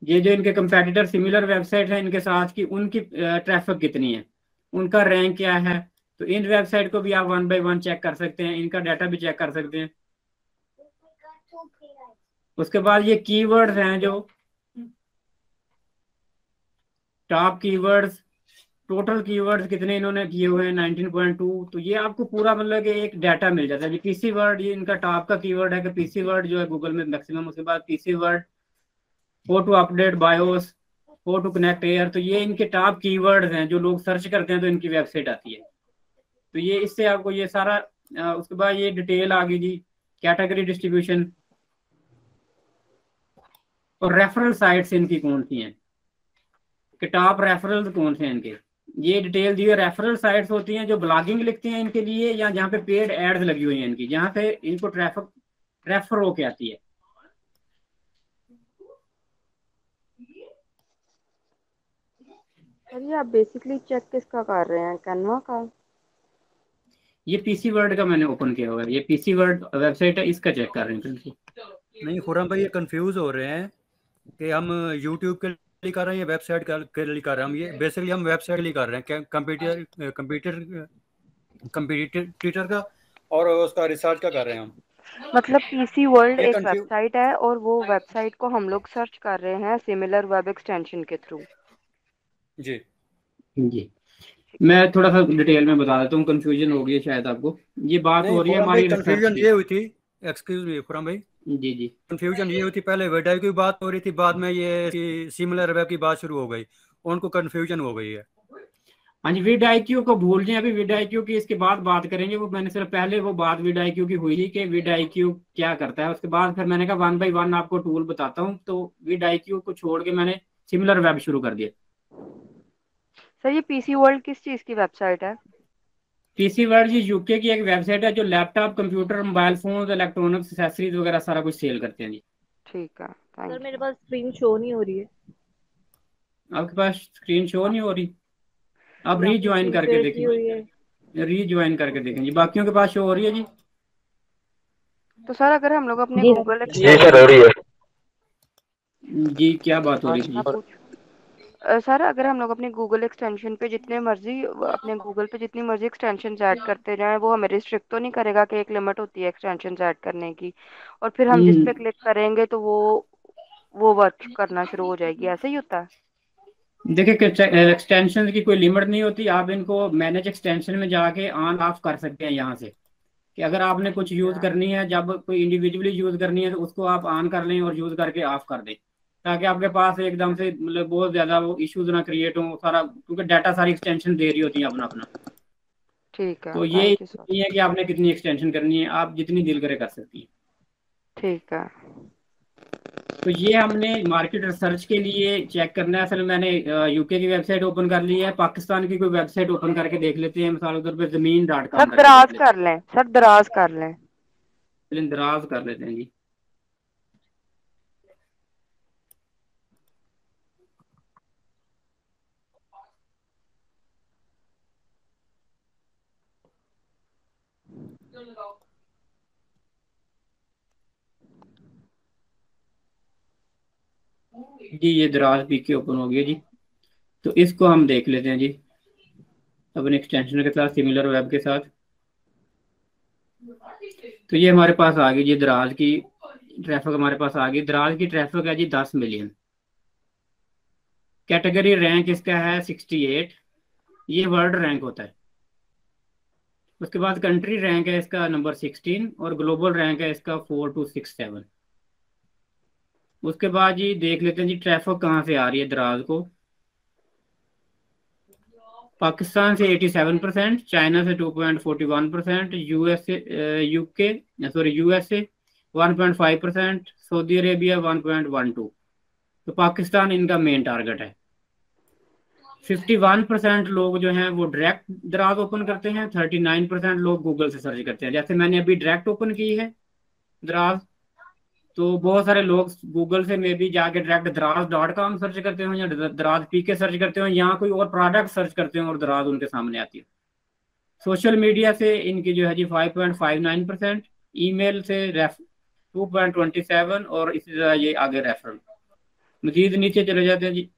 ये जो इनके कंपेटिटर सिमिलर वेबसाइट है इनके साथ की, उनकी ट्रैफिक कितनी है, उनका रैंक क्या है। तो इन वेबसाइट को भी आप 1 बाय 1 चेक कर सकते हैं, इनका डाटा भी चेक कर सकते हैं। उसके बाद ये कीवर्ड्स हैं, जो टॉप कीवर्ड्स, टोटल कीवर्ड्स कितने इन्होंने किए हुए हैं 19.2। तो ये आपको पूरा मतलब कि एक डाटा मिल जाता है। पीसी वर्ड ये इनका टॉप का कीवर्ड है कि पीसी वर्ड जो है गूगल में मैक्सिमम। उसके बाद पीसी वर्ड, हो टू अपडेट बायोस, हो टू कनेक्ट एयर। तो ये इनके टॉप कीवर्ड्स हैं जो लोग सर्च करते हैं तो इनकी वेबसाइट आती है। तो ये इससे आपको ये सारा उसके बाद ये डिटेल आ गई जी, कैटेगरी डिस्ट्रीब्यूशन और रेफरल साइट्स इनकी कौन सी हैं, कि टॉप रेफरल्स कौन से हैं इनके, ये डिटेल दी है। रेफरल साइट्स होती हैं जो ब्लॉगिंग लिखते हैं इनके लिए, या जहाँ पे पेड एड्स लगी हुई हैं इनकी, जहाँ पे इनको ट्रैफिक रेफर होके आती है। सर ये आप बेसिकली चेक किसका कर रहे हैं, कैनवा का? ये पीसी वर्ड का मैंने ओपन किया हुआ है, ये पीसी वर्ड वेबसाइट है, इसका चेक कर रहे हैं। नहीं खुर्रम भाई, ये कंफ्यूज हो रहे हैं कि हम यूट्यूब के लिए कर रहे हैं या वेबसाइट के लिए कर रहे हैं। हम ये बेसिकली हम वेबसाइट के लिए कर रहे हैं, कंप्यूटर का और उसका रिसर्च का कर रहे हैं हम। मतलब पीसी वर्ल्ड एक वेबसाइट है और वो वेबसाइट को हम लोग सर्च कर रहे हैं सिमिलर वेब एक्सटेंशन के थ्रू। जी जी, मैं थोड़ा सा डिटेल में बता देता हूँ, कंफ्यूजन हो गई है शायद आपको। ये बात हो रही है हमारी कंफ्यूजन ये हुई थी, एक्सक्यूज मी खुर्रम भाई, जी कंफ्यूजन ये हुई थी, पहले vidIQ की बात हो रही थी, बाद में ये सिमिलर वेब की बात शुरू हो गई, उनको कंफ्यूजन हो गई है। हाँ जी, vidIQ को भूल जाए, अभी vidIQ की इसके बाद बात करेंगे। वो मैंने सिर्फ पहले वो बात vidIQ की हुई थी कि vidIQ क्या करता है। उसके बाद फिर मैंने कहा 1 बाय 1 आपको टूल बताता हूँ। तो vidIQ को छोड़ के मैंने सिमिलर वेब शुरू कर दिया। सर ये पीसी वर्ल्ड किस चीज की वेबसाइट है? पीसी वर्ल्ड जी यूके की एक वेबसाइट है जो laptop, computer, mobile phone, electronics, accessories वगैरह सारा कुछ सेल करते हैं जी। ठीक है, सर मेरे पास स्क्रीन शो नहीं हो रही है। आपके पास स्क्रीन शो नहीं हो रही? आप रीज्वाइन करके देखें, रीज्वाइन करके देखें जी। बाकियों के पास शो हो रही है जी। तो सर अगर हम लोग अपने गूगल जी सर हो रही है जी। क्या बात हो रही है? सर अगर हम लोग अपने गूगल एक्सटेंशन पे जितने मर्जी अपने गूगल पे जितनी मर्जी एक्सटेंशन ऐड करते जाएं, वो हमें रिस्ट्रिक्ट तो नहीं करेगा कि एक लिमिट होती है एक्सटेंशन ऐड करने की, और फिर हम जिस पे क्लिक करेंगे तो वो वर्क करना शुरू हो जाएगी, ऐसे ही होता है? देखिए एक्सटेंशन की कोई लिमिट नहीं होती, आप इनको मैनेज एक्सटेंशन में जाके ऑन ऑफ कर सकते हैं यहाँ से, कि अगर आपने कुछ यूज करनी है, जब कोई इंडिविजुअली यूज करनी है तो उसको आप ऑन कर लें और यूज करके ऑफ कर दें, ताकि आपके पास एकदम से मतलब बहुत ज्यादा वो इश्यूज ना क्रिएट हो सारा, क्योंकि डाटा सारी एक्सटेंशन दे रही होती है अपना अपना। ठीक है, तो ये थैंक यू सर। नहीं है कि आपने कितनी एक्सटेंशन करनी है, आप जितनी दिल करे कर सकती हैं। ठीक है। तो ये हमने मार्केट रिसर्च के लिए चेक करना है। असल में मैंने यूके की वेबसाइट ओपन कर ली है, पाकिस्तान की कोई वेबसाइट ओपन करके देख लेते हैं, मिसाल के तौर पर ज़मीन.com सर दराज कर लें, सर दराज कर लें। दराज कर लेते हैं जी। जी ये दराज पीके ओपन हो गया जी। तो इसको हम देख लेते हैं जी अपने एक्सटेंशन के साथ, सिमिलर वेब के साथ। तो ये हमारे पास आ गई जी दराज की ट्रैफिक, हमारे पास आ गई। दराज की ट्रैफिक है जी 10 मिलियन। कैटेगरी रैंक इसका है 68, ये वर्ल्ड रैंक होता है। उसके बाद कंट्री रैंक है इसका नंबर 16 और ग्लोबल रैंक है इसका 4 to 6 7। उसके बाद जी देख लेते हैं जी ट्रैफिक कहाँ से आ रही है दराज को। पाकिस्तान से 87%, चाइना से 2.41%, यूएसए 1.5%, सऊदी अरेबिया 1.12। तो पाकिस्तान इनका मेन टारगेट है। 51% लोग जो हैं वो डायरेक्ट दराज ओपन करते हैं, 39% लोग गूगल से सर्च करते हैं। जैसे मैंने अभी डायरेक्ट ओपन की है दराज, तो बहुत सारे लोग गूगल से में भी जाके डायरेक्ट दराज.com सर्च करते हो या दराज पीके सर्च करते हो, यहाँ कोई और प्रोडक्ट सर्च करते हो और दराज उनके सामने आती है। सोशल मीडिया से इनकी जो है जी 5.59%, ईमेल से 2.27 और इसी तरह ये आगे रेफरल। मजीद नीचे चले जाते हैं जी।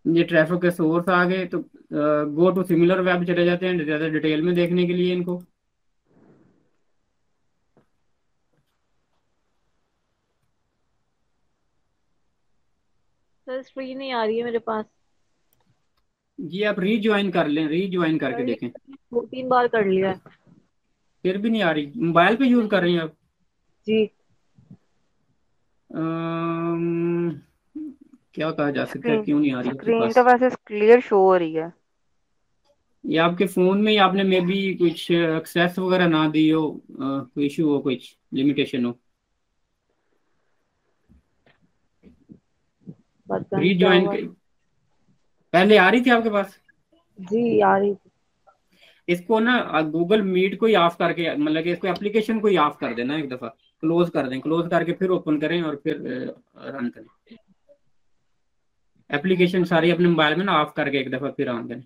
ये ट्रैफिक के सोर्स आ गए, तो गो टू सिमिलर वेब चले जाते हैं ज़्यादा डिटेल में देखने के लिए इनको। सर स्क्रीन नहीं आ रही है मेरे पास। जी आप रीज्वाइन कर लें, रीज्वाइन करके देखें। 2-3 बार कर लिया है। फिर भी नहीं आ रही। मोबाइल पे यूज कर रही हैं आप? जी। क्या कहा जा सकता है, क्यों नहीं आ रही आपके स्क्रीन पास? तो वैसे क्लियर शो हो रही है। या आपके फोन में आपने मे बी कुछ एक्सेस वगैरह ना दी हो, कोई इशू हो, कुछ लिमिटेशन हो। रीज्वाइन पहले आ रही थी आपके पास? जी आ रही थी। इसको ना गूगल मीट को ही ऑफ करके, मतलब कि इसको एप्लीकेशन को ही ऑफ कर देना, एक दफा क्लोज कर दें, क्लोज करके फिर ओपन करें और फिर रन करें। एप्लीकेशन सारी अपने मोबाइल में ना ऑफ करके एक दफा फिर ऑन करें।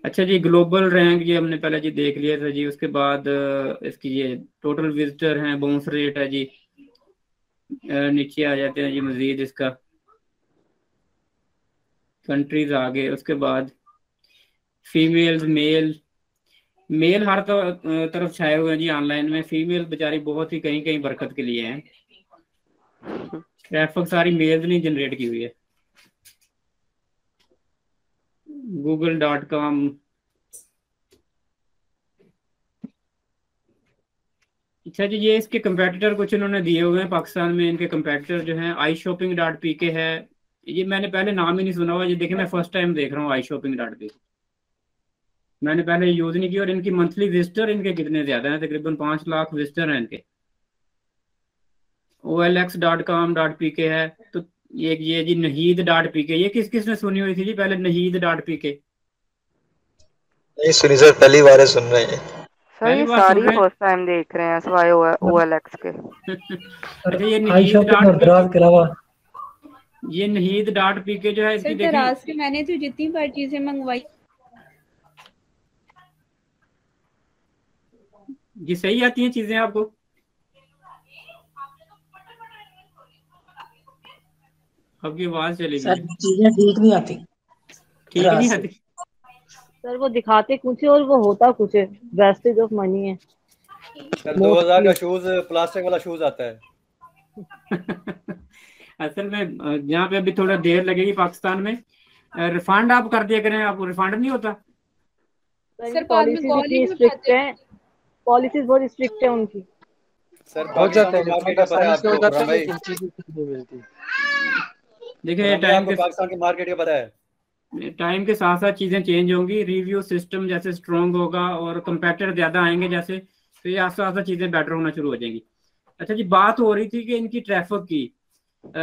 अच्छा जी ग्लोबल रैंक ये हमने पहले जी देख लिया था जी। उसके बाद इसकी ये टोटल विजिटर हैं, बाउंस रेट है जी। नीचे आ जाते हैं जी मजीद इसका कंट्रीज आ गए। उसके बाद फीमेल्स, मेल हर तरफ छाए हुए हैं जी ऑनलाइन में। फीमेल बेचारी बहुत ही कहीं कहीं बरकत के लिए हैं। ट्रैफिक सारी मेल्स नहीं जनरेट की हुई है। google.com अच्छा जी ये इसके कंपेटिटर कुछ इन्होंने दिए हुए हैं पाकिस्तान में। इनके कंपेटिटर जो हैं iShopping.pk है। ये मैंने पहले नाम ही नहीं सुना हुआ। ये देखिए मैं फर्स्ट टाइम देख रहा हूँ iShopping.pk, मैंने पहले यूज नहीं किया। और इनकी मंथली विजिटर इनके कितने ज्यादा हैं, तकरीबन 5 लाख विजिटर हैं इनके। OLX.com.pk है। तो ये जी Naheed.pk, ये किस किसने सुनी हुई थी जी पहले Naheed.pk? नहीं सुनी सर, पहली बार है सुन रहे हैं। सर ये सारी फर्स्ट टाइम देख रहे हैं सिवाय OLX के। अच्छा ये दराज के अलावा ये Naheed.pk जो है इसकी दराज से मैंने तो जितनी बार चीजें मंगवाई। जी सही आती हैं चीजें आपको? आपकी आवाज चली गई सर है। चीजें ठीक नहीं आती ठीक रात नहीं से। आती? सर वो दिखाते कुछ है और वो होता कुछ है, वेस्टेज ऑफ मनी है सर 2000 मोस्टली। का शूज प्लास्टिक वाला शूज आता है। असल में यहाँ पे अभी थोड़ा देर लगेगी पाकिस्तान में। रिफंड आप कर दिया करें, आपको रिफंड नहीं होता? सर बाद में पॉलिसीज कॉल ही इतनी नहीं स्ट्रिक्ट उठाते। है, पॉलिसीज बहुत स्ट्रिक्ट है उनकी। सर हो पाकिस्तान जाता की है, मार्केट रिफंड का पता है आसानी से हो आपको जाता खुरम है, भाई? लेकिन चीजें ठीक नहीं मिलती। देखिए खुरम भाई आपको पाकिस्तान की मार्केट का पता है? टाइम के साथ साथ चीजें चेंज होंगी, रिव्यू सिस्टम जैसे स्ट्रॉन्ग होगा और कंपेटिटर ज्यादा आएंगे जैसे, तो ये आस्ते आस्ते चीजें बेटर होना शुरू हो जाएंगी। अच्छा जी, बात हो रही थी कि इनकी ट्रैफिक की।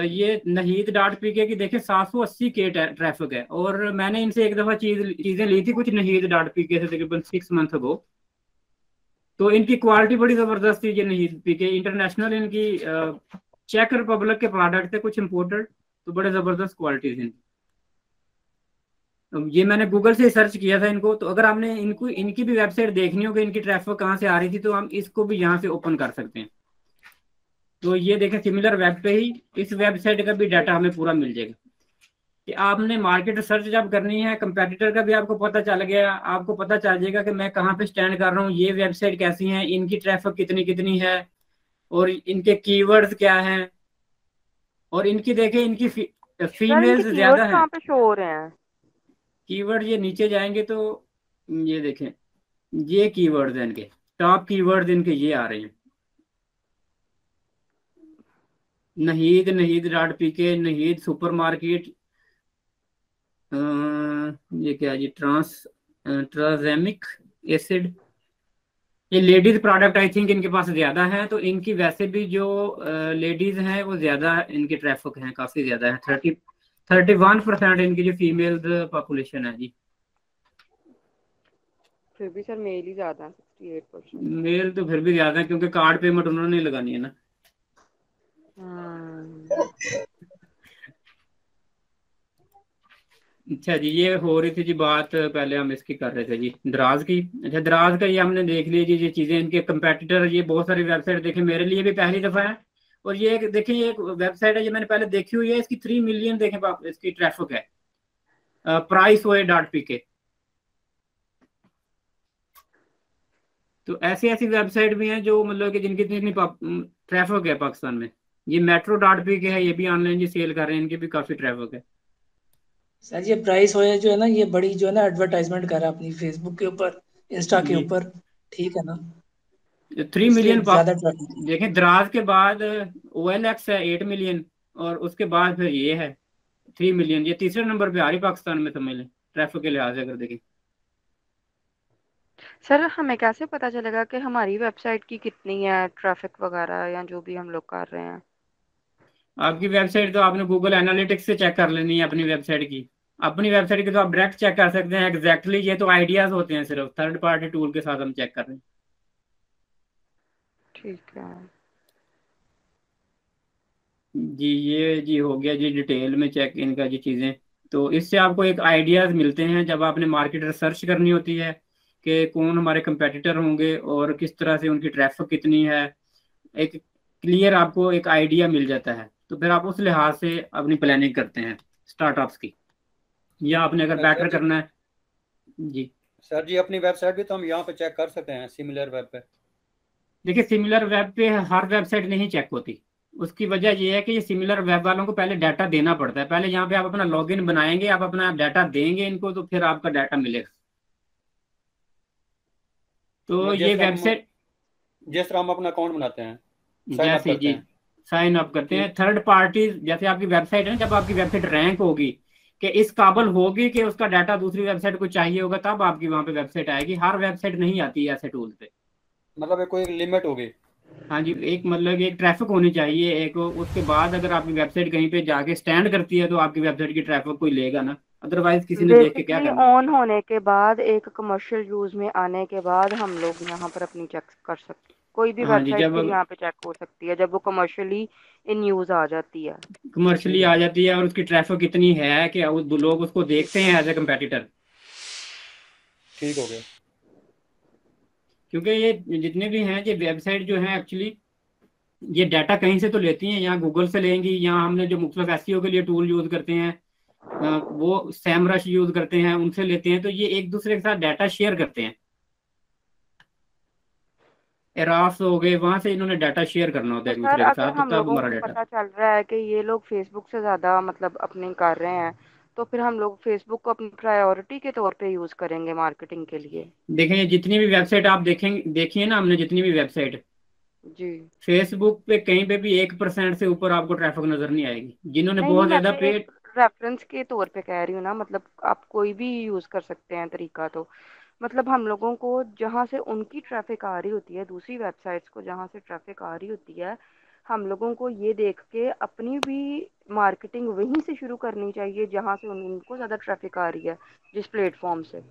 ये नहीद डॉट पीके की देखे 780 के ट्रैफिक है, और मैंने इनसे एक दफा चीजें ली थी कुछ नहीद डॉट पीके से तकरीबन 6 मंथ अगो। तो इनकी क्वालिटी बड़ी जबरदस्त थी। ये नहीद पीके इंटरनेशनल इनकी चेक रिपब्लिक के प्रोडक्ट थे कुछ इम्पोर्टेड, तो बड़े जबरदस्त क्वालिटी थी। ये मैंने गूगल से सर्च किया था इनको, तो अगर आपने इनको इनकी भी वेबसाइट देखनी हो कि इनकी ट्रैफिक कहाँ से आ रही थी, तो हम इसको भी यहाँ से ओपन कर सकते हैं। तो ये देखें, सिमिलर वेब पे ही इस वेबसाइट का भी डाटा हमें पूरा मिल जाएगा कि आपने मार्केट सर्च जब करनी है, कंपेटिटर का भी आपको पता चल गया, आपको पता चल जाएगा कि मैं कहाँ पे स्टैंड कर रहा हूँ, ये वेबसाइट कैसी है, इनकी ट्रैफिक कितनी कितनी है, और इनके कीवर्ड्स क्या हैं। और इनकी देखें, इनकी सर इनके फीमेल्स ज्यादा कीवर्ड्स हैं। कहाँ पे शो हो रहे हैं? कीवर्ड ये नीचे जाएंगे तो ये देखें, ये कीवर्ड्स हैं इनके, टॉप कीवर्ड्स इनके ये आ रहे हैं। नहीद, नहीद डॉट पीके, नहीद सुपरमार्केट, ये क्या जी, ट्रांसजेमिक एसिड, ये लेडीज प्रोडक्ट आई थिंक इनके पास ज्यादा है। तो इनकी वैसे भी जो लेडीज हैं वो ज्यादा, इनके ट्रैफिक हैं काफी ज्यादा है। 31% इनकी जो फीमेल पॉपुलेशन है जी। फिर भी सर मेल ही ज्यादा है, 68%। मेल तो फिर भी ज्यादा है क्योंकि कार्ड पेमेंट उन्होंने नहीं लगानी है ना। अच्छा जी, ये हो रही थी जी बात, पहले हम इसकी कर रहे थे जी दराज की। अच्छा, दराज का ये हमने देख लिया जी, ये चीजें इनके कंपेटिटर, ये बहुत सारी वेबसाइट देखे, मेरे लिए भी पहली दफा है। और ये देखें, ये एक वेबसाइट है, ये मैंने पहले देखी हुई है, इसकी 3 मिलियन देखें इसकी ट्रैफिक है, प्राइस ओए डॉट पी के। तो ऐसी ऐसी वेबसाइट भी हैं जो मतलब कि जिनकी इतनी ट्रैफिक है पाकिस्तान में। ये मेट्रो डॉट पी के है, ये भी ऑनलाइन जी सेल कर रहे हैं, इनकी भी काफी ट्रैफिक है। सर ये प्राइस हो जो है ना, ये बड़ी जो है ना एडवर्टाइजमेंट कर रहा है अपनी फेसबुक के ऊपर, इंस्टा के जी, ऊपर, ठीक है ना, 3 इसलिए मिलियन ज्यादा ट्रैफिक। देखें, दराज के बाद OLX है 8 मिलियन, और उसके बाद फिर ये है 3 मिलियन। ये तीसरे नंबर पे आ रही पाकिस्तान में, समझ लें ट्रैफिक के लिहाज से अगर देखें। सर हमें कैसे पता चलेगा कि हमारी वेबसाइट की कितनी है ट्रैफिक वगैरह, या जो भी हम लोग कर रहे हैं? आपकी वेबसाइट तो आपने गूगल एनालिटिक्स से चेक कर लेनी है अपनी वेबसाइट की। अपनी वेबसाइट की तो आप डायरेक्ट चेक कर सकते हैं एग्जैक्टली, ये तो आइडियाज होते हैं, सिर्फ थर्ड पार्टी टूल के साथ हम चेक कर रहे हैं। ठीक है जी, ये जी हो गया जी डिटेल में चेक इनका जी चीज़ें। तो इससे आपको एक आइडियाज मिलते हैं जब आपने मार्केट रिसर्च करनी होती है कि कौन हमारे कंपेटिटर होंगे और किस तरह से उनकी ट्रैफिक कितनी है। एक क्लियर आपको एक आइडिया मिल जाता है, तो फिर आप उस लिहाज से अपनी प्लानिंग करते हैं स्टार्टअप्स की, या आपने अगर बेटर करना है। जी सर जी, अपनी वेबसाइट भी तो हम यहाँ पे चेक कर सकते हैं सिमिलर वेब पे। देखिए, सिमिलर वेब पे हर वेबसाइट नहीं चेक होती। उसकी वजह यह है कि ये सिमिलर वेब वालों को पहले डाटा देना पड़ता है। पहले यहाँ पे आप अपना लॉगिन बनाएंगे, आप अपना डाटा देंगे इनको, तो फिर आपका डाटा मिलेगा। तो ये वेबसाइट जिस तरह हम अपना अकाउंट बनाते हैं, जैसे जी साइन अप करते हैं, थर्ड पार्टी, जैसे आपकी वेबसाइट है ना, जब आपकी वेबसाइट रैंक होगी कि इस काबल होगी कि उसका डाटा दूसरी वेबसाइट को चाहिए होगा, तब आपकी वहाँ पे वेबसाइट आएगी। हर वेबसाइट नहीं आती है ऐसे टूल पे। मतलब कोई लिमिट होगी। हाँ जी, एक मतलब एक ट्रैफिक होनी चाहिए एक, उसके बाद अगर आपकी वेबसाइट कहीं पे जाके स्टैंड करती है तो आपकी वेबसाइट की ट्रैफिक कोई लेगा ना, अदरवाइज किसी ने देख के क्या बेसिकली करना। ऑन होने के बाद, एक कमर्शियल यूज में आने के बाद हम लोग यहाँ पर अपनी चेक कर सकते, कोई भी हाँ जी, वेबसाइट जब फिर यहाँ पे चेक हो सकती है जब वो कमर्शियली इन यूज आ जाती है। कमर्शियली आ जाती है और उसकी ट्रैफिक कितनी है कि लोग उसको देखते हैं एज ए कंपेटिटर। ठीक हो गया। क्योंकि ये जितने भी हैं ये वेबसाइट जो है एक्चुअली ये डाटा कहीं से तो लेती हैं, यहाँ गूगल से लेंगी, यहाँ हमने जो मुख्तलिफ एसईओ के लिए टूल यूज करते हैं वो सैमरश यूज करते हैं, उनसे लेते हैं, तो ये एक दूसरे के साथ डाटा शेयर करते हैं। एराफ्स हो गए, वहां से इन्होंने डाटा शेयर करना होता तो है एक सर दूसरे के अगर साथ, तो हम तब लोगों हमारा को डाटा। पता चल रहा है कि ये लोग फेसबुक से ज़्यादा मतलब अपनी कर रहे हैं, तो फिर हम लोग फेसबुक को अपनी प्रायोरिटी के तौर पे यूज़ करेंगे मार्केटिंग के लिए। देखें ये जितनी भी वेबसाइट आप देखेंगे, देखिए ना हमने जितनी भी वेबसाइट, जी। फेसबुक पे कहीं पे भी 1% से ऊपर आपको ट्रैफिक नजर नहीं आएगी, जिन्होंने नहीं नहीं, बहुत मैं ज्यादा तो एक पेड। रेफरेंस के तौर पे कह रही हूँ ना, मतलब आप कोई भी यूज़ कर सकते हैं तरीका। तो मतलब हम लोगों को जहाँ से उनकी ट्रैफिक आ रही होती है, दूसरी वेबसाइट्स को जहाँ से ट्रैफिक आ रही होती है, हम लोगों को ये देख के अपनी भी मार्केटिंग वहीं से शुरू करनी चाहिए जहाँ से उनको ज़्यादा ट्रैफिक आ रही है, जिस प्लेटफॉर्म से।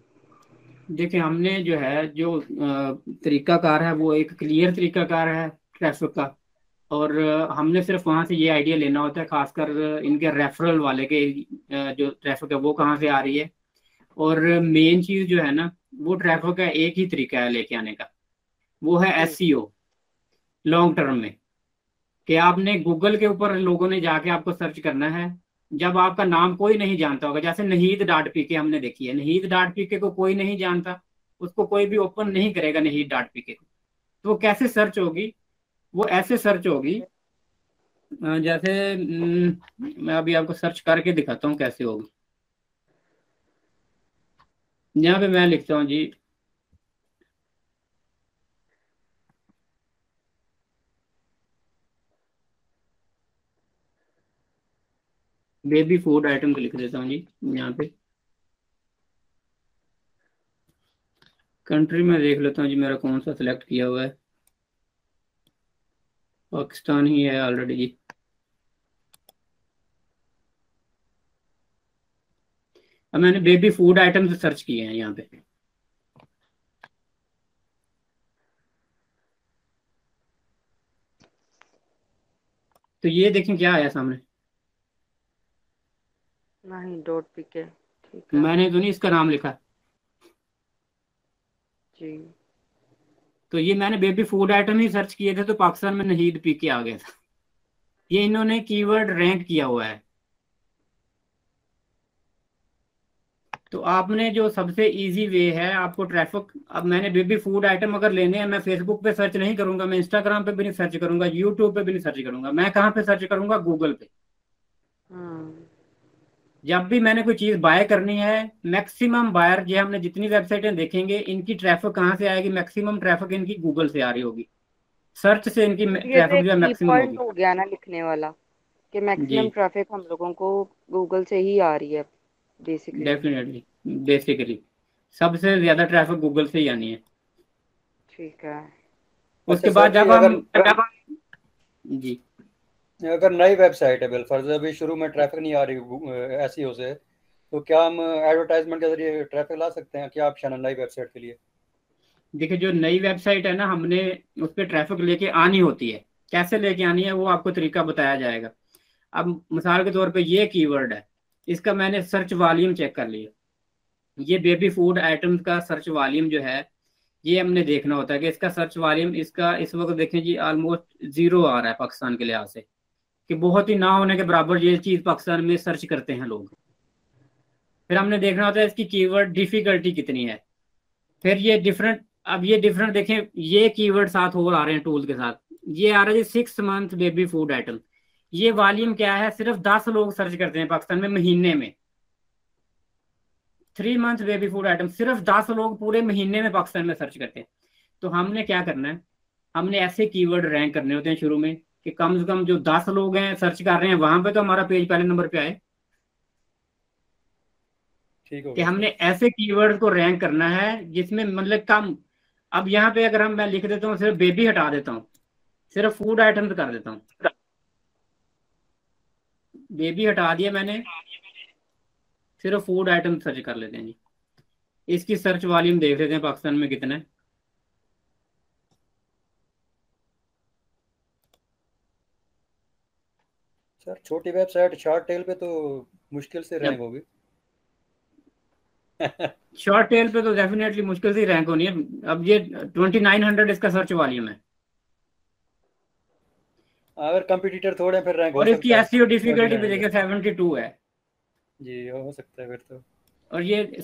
देखिए हमने जो है जो तरीकाकार है वो एक क्लियर तरीकाकार है ट्रैफिक का, और हमने सिर्फ वहां से ये आइडिया लेना होता है, खासकर इनके रेफरल वाले के जो ट्रैफिक है वो कहाँ से आ रही है। और मेन चीज जो है ना, वो ट्रैफिक का एक ही तरीका है लेके आने का, वो है जी। एसईओ लॉन्ग टर्म में, कि आपने गूगल के ऊपर लोगों ने जाके आपको सर्च करना है। जब आपका नाम कोई नहीं जानता होगा, जैसे नहीद डाट पीके हमने देखी है, नहीद डाट पीके को कोई नहीं जानता, उसको कोई भी ओपन नहीं करेगा नहीद डाट पीके को, तो वो कैसे सर्च होगी, वो ऐसे सर्च होगी जैसे मैं अभी आपको सर्च करके दिखाता हूँ कैसे होगी। यहाँ पे मैं लिखता हूँ जी, बेबी फूड आइटम लिख देता हूँ जी यहाँ पे। कंट्री में देख लेता हूँ जी मेरा कौन सा सिलेक्ट किया हुआ है, पाकिस्तान ही है ऑलरेडी जी। अब मैंने बेबी फूड आइटम सर्च किए हैं यहाँ पे, तो ये देखें क्या आया सामने। नहीं, डॉट पीके ठीक है। मैंने तो नहीं इसका नाम लिखा, जी। तो ये मैंने बेबी फूड आइटम ही सर्च किए थे, तो पाकिस्तान में नहीद पी के आ गया था। ये इन्होंने कीवर्ड रैंक किया हुआ है। तो आपने जो सबसे इजी वे है आपको ट्रैफिक, अब मैंने बेबी फूड आइटम अगर लेने हैं, मैं फेसबुक पे सर्च नहीं करूंगा, मैं इंस्टाग्राम पे भी नहीं सर्च करूंगा, यूट्यूब पे भी नहीं सर्च करूंगा, मैं कहाँ पे सर्च करूंगा, गूगल पे। हम्म। जब भी मैंने कोई चीज बाय करनी है, मैक्सिमम बायर, ये हमने जितनी वेबसाइटें देखेंगे इनकी ट्रैफिक कहाँ से आएगी, मैक्सिमम ट्रैफिक इनकी गूगल से आ रही होगी, सर्च से इनकी तो ये तो ट्रैफिक एक जो है की मैक्सिमम पॉइंट होगी। हो गया ना लिखने वाला, कि जी मैक्सिमम ट्रैफिक हम लोगों को गूगल से ही आ रही है बेसिकली। डेफिनेटली, बेसिकली सबसे ज्यादा ट्रैफिक गूगल से ही आनी है। ठीक है। उसके अच्छा सर बाद जी, जब अगर हम जी अगर नई वेबसाइट है बिलफर्ज, अभी शुरू में ट्रैफिक नहीं आ रही एसईओ से, तो क्या हम एडवर्टाइजमेंट के जरिए ट्रैफिक ला सकते हैं? क्या ऑप्शन है नई वेबसाइट के लिए? देखिए जो नई वेबसाइट है ना, हमने उस पर ट्रैफिक लेके आनी होती है, कैसे लेके आनी है वो आपको तरीका बताया जाएगा। अब मिसाल के तौर पे ये कीवर्ड है, इसका मैंने सर्च वॉल्यूम चेक कर लिया, ये बेबी फूड आइटम्स का सर्च वॉल्यूम जो है, ये हमने देखना होता है कि इसका सर्च वॉल्यूम, इसका इस वक्त देखें जी ऑलमोस्ट जीरो आ रहा है पाकिस्तान के लिहाज से, कि बहुत ही ना होने के बराबर ये चीज पाकिस्तान में सर्च करते हैं लोग। फिर हमने देखना होता है इसकी कीवर्ड डिफिकल्टी कितनी है, फिर ये डिफरेंट, अब ये डिफरेंट देखें, ये कीवर्ड साथ और आ रहे हैं टूल के साथ, ये आ रहा है जी 6 मंथ बेबी फूड आइटम, ये वॉल्यूम क्या है, सिर्फ 10 लोग सर्च करते हैं पाकिस्तान में महीने में। 3 मंथ बेबी फूड आइटम सिर्फ 10 लोग पूरे महीने में पाकिस्तान में सर्च करते हैं। तो हमने क्या करना है, हमने ऐसे कीवर्ड रैंक करने होते हैं शुरू में, कि कम से कम जो 10 लोग हैं सर्च कर रहे हैं वहां पे तो हमारा पेज पहले नंबर पे आए, ठीक हो कि गया हमने सर। ऐसे कीवर्ड को रैंक करना है जिसमें मतलब कम। अब यहाँ पे अगर हम, मैं लिख देता हूँ सिर्फ बेबी, हटा देता हूँ, सिर्फ फूड आइटम्स कर देता हूँ, बेबी हटा दिया मैंने, सिर्फ फूड आइटम सर्च कर लेते हैं जी। इसकी सर्च वॉल्यूम देख लेते हैं पाकिस्तान में कितना है। सर छोटी वेबसाइट शार्ट टेल पे तो मुश्किल से जब रैंक होगी। शॉर्ट टेल पे तो डेफिनेटली मुश्किल से रैंक होनी है। अब ये 2900 इसका सर्च वॉल्यूम है, अगर कंपटीटर थोड़े फिर रैंक हो और इसकी सकता है एसईओ डिफिकल्टी पे 2900। देखिए 72 है। जी हो सकता है फिर तो। और ये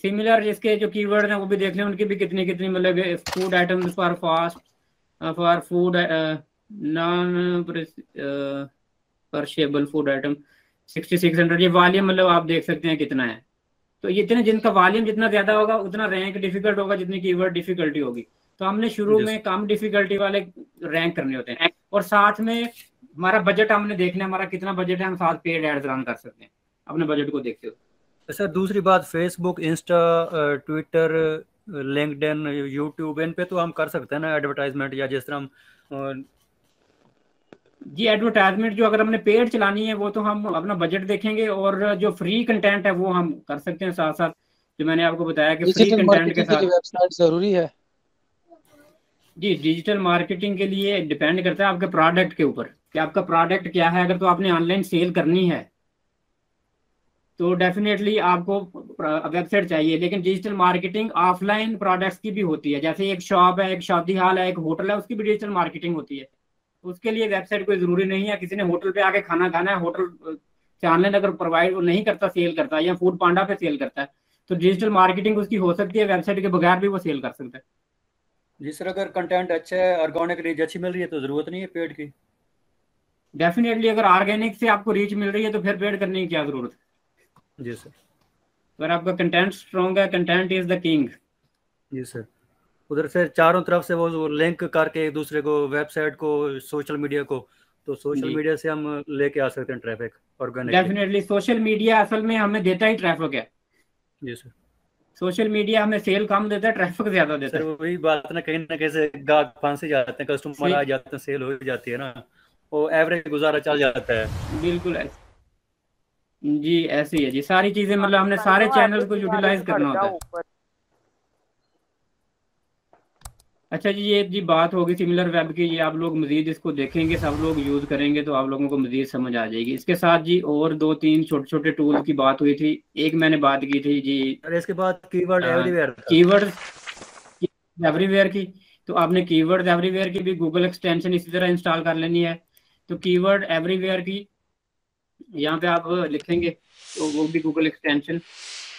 सिमिलर इसके जो कीवर्ड हैं वो भी देख लें, उनकी भी कितनी कितनी, मतलब food items for fast, for food non perishable food item 6600, ये वॉल्यूम मतलब आप देख सकते हैं कितना है। तो ये इतने, जिनका वॉल्यूम जितना ज्यादा होगा उतना रैंक डिफिकल्ट होगा, जितनी कीवर्ड डिफिकल्टी होगी। तो हमने शुरू में कम डिफिकल्टी वाले रैंक करने होते हैं, और साथ में हमारा बजट हमने देखना है, हमारा कितना बजट है, हम साथ पेड एड्स रन कर सकते हैं अपने बजट को देखते हुए। सर दूसरी बात, Facebook, Insta, Twitter, LinkedIn, YouTube, इन पे तो हम कर सकते हैं ना एडवर्टाइजमेंट, या जिस तरह हम जी एडवर्टाइजमेंट जो अगर हमने पेड चलानी है वो तो हम अपना बजट देखेंगे, और जो फ्री कंटेंट है वो हम कर सकते हैं साथ साथ, जो मैंने आपको बताया कि फ्री डिजिटल कंटेंट के मार्केटिंग के लिए साथ। वेबसाइट जरूरी है? जी डिजिटल मार्केटिंग के लिए डिपेंड करता है आपके प्रोडक्ट के ऊपर कि आपका प्रोडक्ट क्या है। अगर तो आपने ऑनलाइन सेल करनी है तो डेफिनेटली आपको वेबसाइट चाहिए, लेकिन डिजिटल मार्केटिंग ऑफलाइन प्रोडक्ट्स की भी होती है, जैसे एक शॉप है, एक शादी हॉल है, एक होटल है, उसकी भी डिजिटल मार्केटिंग होती है। उसके लिए वेबसाइट कोई जरूरी नहीं है। किसी ने होटल पे आके खाना खाना है, होटल से ऑनलाइन अगर प्रोवाइड नहीं करता, सेल करता है, या फूड पांडा पे सेल करता है, तो डिजिटल मार्केटिंग उसकी हो सकती है, वेबसाइट के बगैर भी वो सेल कर सकता है। जी सर, अगर कंटेंट अच्छा है, ऑर्गेनिक रीच अच्छी मिल रही है तो जरूरत नहीं है पेड की। डेफिनेटली अगर ऑर्गेनिक से आपको रीच मिल रही है तो फिर पेड करने की क्या जरूरत है। जी सर। अगर आपका कंटेंट स्ट्रॉन्ग है, कंटेंट इज द किंग। जी सर। उधर से चारों तरफ से वो लिंक करके एक दूसरे को, वेबसाइट को, सोशल मीडिया को, तो सोशल जी मीडिया से हम लेके आ सकते हैं traffic organically. Definitely social media असल में हमें देता ही ट्रैफिक है। जी सर। सोशल मीडिया हमें सेल कम देता है, ट्रैफिक ज्यादा देता सर है। वही बात ना, कहीं ना कहीं से गाहक फांस ही जाते हैं, कस्टमर आ जाते हैं, सेल हो जाती है ना, वो एवरेज गुजारा चल जाता है। बिल्कुल ऐसे। जी ऐसे ही है जी, सारी चीजें मतलब हमने सारे चैनल को यूटिलाइज करना होता है। अच्छा जी, ये जी बात होगी सिमिलर वेब की, ये आप लोग मजीद इसको देखेंगे, सब लोग यूज करेंगे तो आप लोगों को मजीद समझ आ जाएगी। इसके साथ जी और 2-3 छोटे छोटे टूल की बात हुई थी। एक मैंने बात की थी जी और इसके बाद कीवर्ड एवरीवेयर था। कीवर्ड एवरीवेयर की, तो आपने कीवर्ड एवरीवेयर की भी गूगल एक्सटेंशन इसी तरह इंस्टॉल कर लेनी है। तो कीवर्ड एवरीवेयर की यहाँ पे आप लिखेंगे तो वो भी गूगल एक्सटेंशन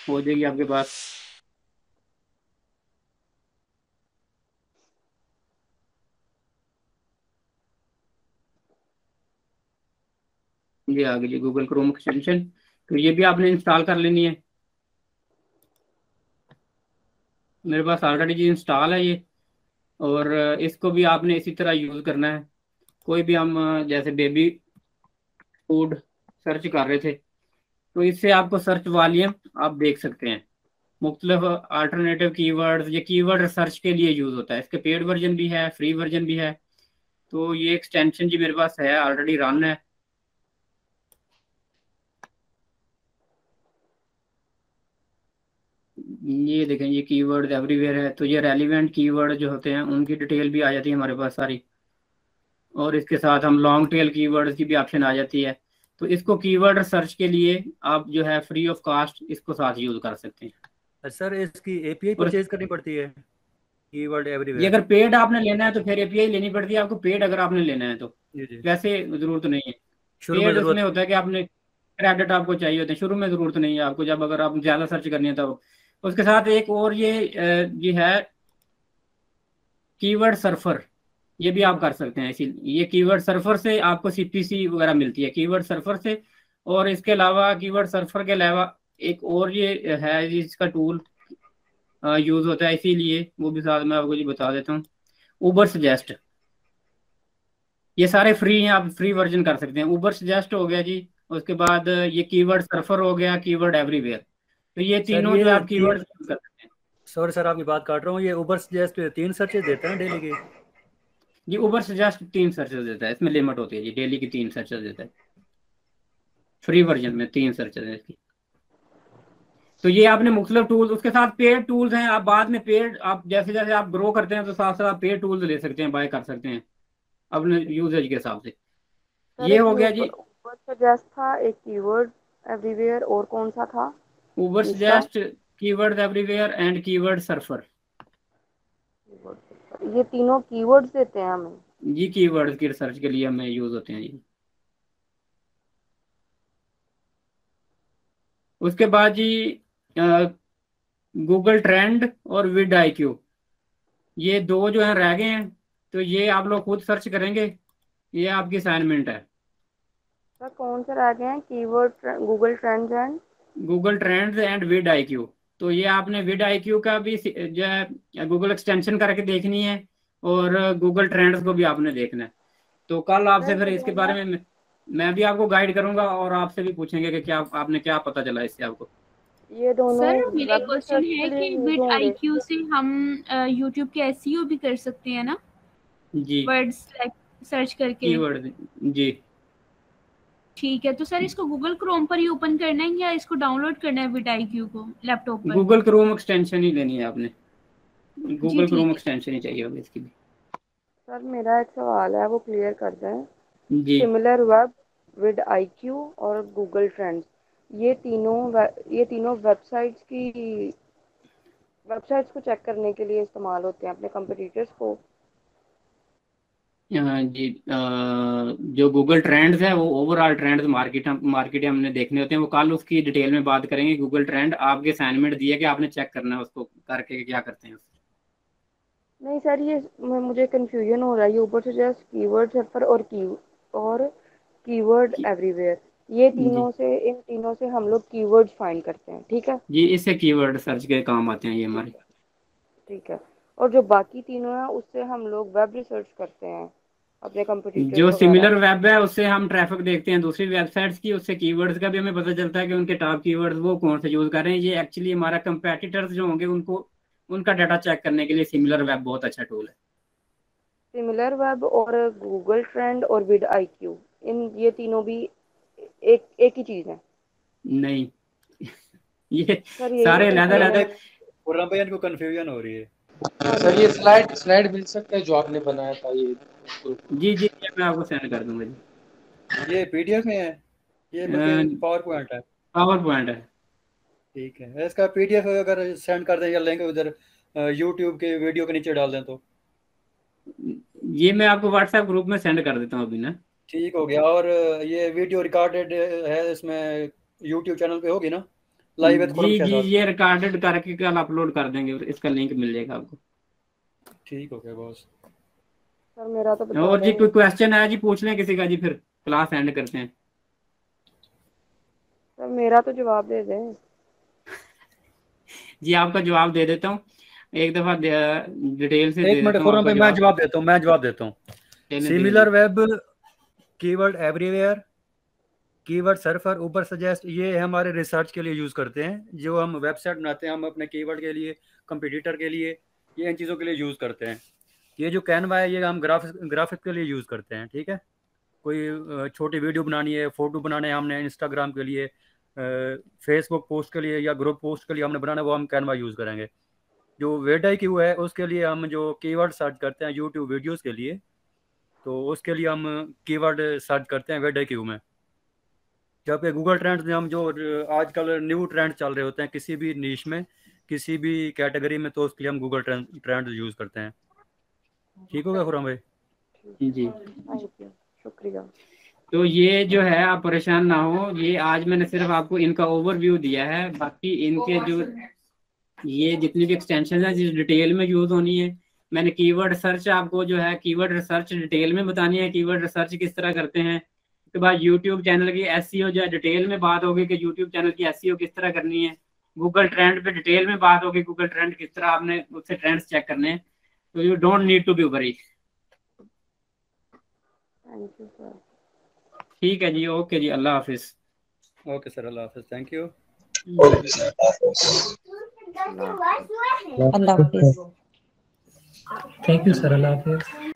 हो जाएगी आपके पास। ये आ गई गूगल क्रोम एक्सटेंशन, तो ये भी आपने इंस्टॉल कर लेनी है। मेरे पास ऑलरेडी जी इंस्टॉल है ये, और इसको भी आपने इसी तरह यूज़ करना है। कोई भी हम जैसे बेबी फूड सर्च कर रहे थे तो इससे आपको सर्च वॉल्यूम आप देख सकते हैं। मुख्तलिफ अल्टरनेटिव कीवर्ड्स, ये कीवर्ड रिसर्च के लिए यूज़ होता है। इसके पेड वर्जन भी है, फ्री वर्जन भी है। तो ये एक्सटेंशन जी मेरे पास है, ऑलरेडी रन है। ये देखें, ये कीवर्ड एवरीवेयर है, तो ये रेलिवेंट कीवर्ड जो होते हैं उनकी डिटेल भी आ जाती है हमारे पास सारी, और इसके साथ हम लॉन्ग टेल कीवर्ड्स की भी ऑप्शन आ जाती है। तो इसको कीवर्ड सर्च के लिए आप जो है फ्री ऑफ कास्ट इसको साथ यूज कर सकते हैं। सर इसकी एपीआई और परचेज करनी पड़ती है कीवर्ड ये एवरीवेयर? अगर पेड आपने लेना है तो फिर एपीआई लेनी पड़ती है आपको, पेड अगर आपने लेना है तो। जी जी। वैसे जरूरत नहीं है। शुरू में पेड जरूरत। उसमें होता है कि आपने क्रेडिट आपको चाहिए होते हैं, शुरू में जरूरत नहीं है आपको, जब अगर आप ज्यादा सर्च करनी है तब। उसके साथ एक और ये है कीवर्ड सर्फर, ये भी आप कर सकते हैं। इसी ये कीवर्ड सर्फर से आपको सीपीसी वगैरह मिलती है कीवर्ड सर्फर से। और इसके अलावा कीवर्ड सर्फर के अलावा एक और ये है जिसका टूल यूज होता है, इसीलिए वो भी साथ में आपको जी बता देता हूँ। उबर सजेस्ट, ये सारे फ्री हैं, आप फ्री वर्जन कर सकते हैं। उबर सजेस्ट हो गया जी, उसके बाद ये कीवर्ड सर्फर हो गया, कीवर्ड एवरीवेयर। तो ये सर तीनों जो आप कीवर्ड यूज कर सकते हैं। सॉरी सर आपकी बात काट रहा हूँ, ये उबर सजेस्ट 3 सर्चेज देते हैं डेली के? जी उबर सजेस्ट 3 सर्चेस देता है, इसमें लिमिट होती है जी, डेली की 3 सर्चेस देता है। फ्री वर्जन में 3 सर्चेस है इसकी। तो ये आपने मुख्तलिफ टूल्स, उसके साथ पेड टूल्स हैं। आप बाद में पेड, आप जैसे जैसे आप ग्रो करते हैं तो साथ साथ आप पेड टूल्स ले सकते हैं, बाय कर सकते हैं अपने यूजेज के हिसाब से। सर ये एक हो गया जी। ऊपर सजेस्ट था, एक कीवर्ड एवरीवेयर, और कौन सा था? Ubersuggest, keywords everywhere and keyword surfer. ये तीनों कीवर्ड्स देते हैं हमें? जी, कीवर्ड्स की रिसर्च के लिए हमें यूज होते हैं ये। उसके बाद जी गूगल ट्रेंड और विड IQ, ये दो जो है रह गए हैं, तो ये आप लोग खुद सर्च करेंगे, ये आपकी असाइनमेंट है। सर कौन से रह गए हैं? Keyword, Google trends and vid IQ। तो ये आपने विड IQ का भी जो है गूगल एक्सटेंशन करके देखनी है, और गूगल ट्रेंड्स को भी आपने देखना है। तो कल आपसे फिर इसके बारे में मैं भी आपको गाइड करूंगा, और आपसे भी पूछेंगे कि क्या आपने क्या पता चला इससे आपको। ये दोनों सर मेरा क्वेश्चन है कि विद IQ से हम YouTube के SEO भी कर सकते हैं ना? जी, वर्ड्स सर्च करके। कीवर्ड, जी ठीक है, तो सर इसको गूगल क्रोम पर ही ओपन करना है या इसको डाउनलोड करना है विद IQ को लैपटॉप पर? गूगल क्रोम एक्सटेंशन ही लेनी है आपने, गूगल क्रोम ठीक है। एक्सटेंशन ही चाहिए होगी इसके लिए। सर मेरा एक सवाल है, वो क्लियर कर दें। जी, सिमिलर वेब, विद IQ और गूगल ट्रेंड्स, ये तीनों वेबसाइट्स को चेक करने के लिए इस्तेमाल होते हैं अपने कंपटीटर्स को। जी जो गूगल ट्रेंड्स है वो ओवरऑल ट्रेंड्स मार्केट हमने देखने होते हैं, वो कल उसकी डिटेल में बात करेंगे। गूगल ट्रेंड आपके असाइनमेंट दिए कि आपने चेक करना है उसको करके क्या करते हैं। नहीं सर, ये मुझे कंफ्यूजन हो रहा है। ये ऊपर से जस्ट कीवर्ड सर्फर और कीवर्ड एवरीवेयर, ये इन तीनों से हम लोग कीवर्ड्स फाइंड करते हैं, ठीक है जी, इससे कीवर्ड सर्च के काम आते हैं ये हमारे। ठीक है। और जो बाकी तीनों है उससे हम लोग वेब रिसर्च करते हैं अपने कंपटीटर्स जो वगैरह। सिमिलर वेब है उससे हम ट्रैफिक देखते हैं दूसरी वेबसाइट्स की, उससे कीवर्ड्स का भी हमें पता चलता है कि उनके टॉप कीवर्ड्स वो कौन से यूज कर रहे हैं। ये एक्चुअली हमारा कंपेटिटर्स जो होंगे उनका डाटा चेक करने के लिए सिमिलर वेब बहुत अच्छा टूल है। सिमिलर वेब और गूगल ट्रेंड और विद IQ, ये तीनों भी एक ही चीज है? नहीं ये सारे अलग-अलग। पूरा भैया इनको कंफ्यूजन हो रही है। सर ये स्लाइड मिल सकता है जो आपने बनाया था ये? जी जी, मैं आपको सेंड कर दूंगा जी। ये PDF में है, ये मतलब पावर पॉइंट है? पावर पॉइंट है। ठीक है, इसका PDF अगर सेंड कर दें या लिंक उधर YouTube के वीडियो के नीचे डाल दें तो? ये मैं आपको व्हाट्सएप ग्रुप में सेंड कर देता हूँ अभी ना। ठीक हो गया। और ये वीडियो रिकॉर्डेड है, इसमें YouTube चैनल पे होगी ना लाइव है? जी जी, ये रिकॉर्डेड करके कल अपलोड कर देंगे, इसका लिंक मिल जाएगा आपको। ठीक हो गया बॉस। सर मेरा तो और जी कोई क्वेश्चन है जी, पूछ लें किसी का जी, फिर क्लास एंड करते हैं। सर मेरा तो जवाब दे दें। जी आपका जवाब दे देता हूँ, एक दफा डिटेल से। एक मिनट फोरम पे मैं जवाब देता हूँ। Similarweb, keyword everywhere, keyword surfer, Ubersuggest, ये हमारे रिसर्च के लिए यूज करते हैं। जो हम वेबसाइट बनाते हैं हम अपने कीवर्ड के लिए, कंपटीटर के लिए, ये इन चीज़ों के लिए यूज करते हैं। ये जो कैनवा है ये हम ग्राफिक के लिए यूज करते हैं, ठीक है। कोई छोटी वीडियो बनानी है, फोटो बनाने हैं हमने इंस्टाग्राम के लिए, फेसबुक पोस्ट के लिए या ग्रुप पोस्ट के लिए हमने बनाना है, वो हम कैनवा यूज करेंगे। जो विड IQ है उसके लिए हम जो कीवर्ड सर्च करते हैं यूट्यूब वीडियोस के लिए, तो उसके लिए हम कीवर्ड सर्च करते हैं विड IQ में। जबकि गूगल ट्रेंड्स में हम जो आजकल न्यू ट्रेंड चल रहे होते हैं किसी भी नीश में, किसी भी कैटेगरी में, तो उसके लिए हम गूगल ट्रेंड यूज करते हैं। ठीक हो गया खुरम भाई? जी शुक्रिया। तो ये जो है आप परेशान ना हो, ये आज मैंने सिर्फ आपको इनका ओवरव्यू दिया है, बाकी इनके जो ये जितनी भी एक्सटेंशन है जिस डिटेल में यूज होनी है। मैंने कीवर्ड सर्च आपको जो है कीवर्ड रिसर्च डिटेल में बतानी है, कीवर्ड रिसर्च किस तरह करते हैं। उसके बाद यूट्यूब चैनल की SEO जो है डिटेल में बात होगी कि यूट्यूब चैनल की SEO किस तरह करनी है। गूगल ट्रेंड पे डिटेल में बात होगी, गूगल ट्रेंड किस तरह आपने उससे ट्रेंड्स चेक करने हैं। तो you don't need to be worry. Thank you sir. ठीक है जी, ओके जी, अल्लाह हाफिज। ओके सर, अल्लाह हाफिज, थैंक यू। अल्लाह हाफिज। थैंक यू सर, अल्लाह हाफिज।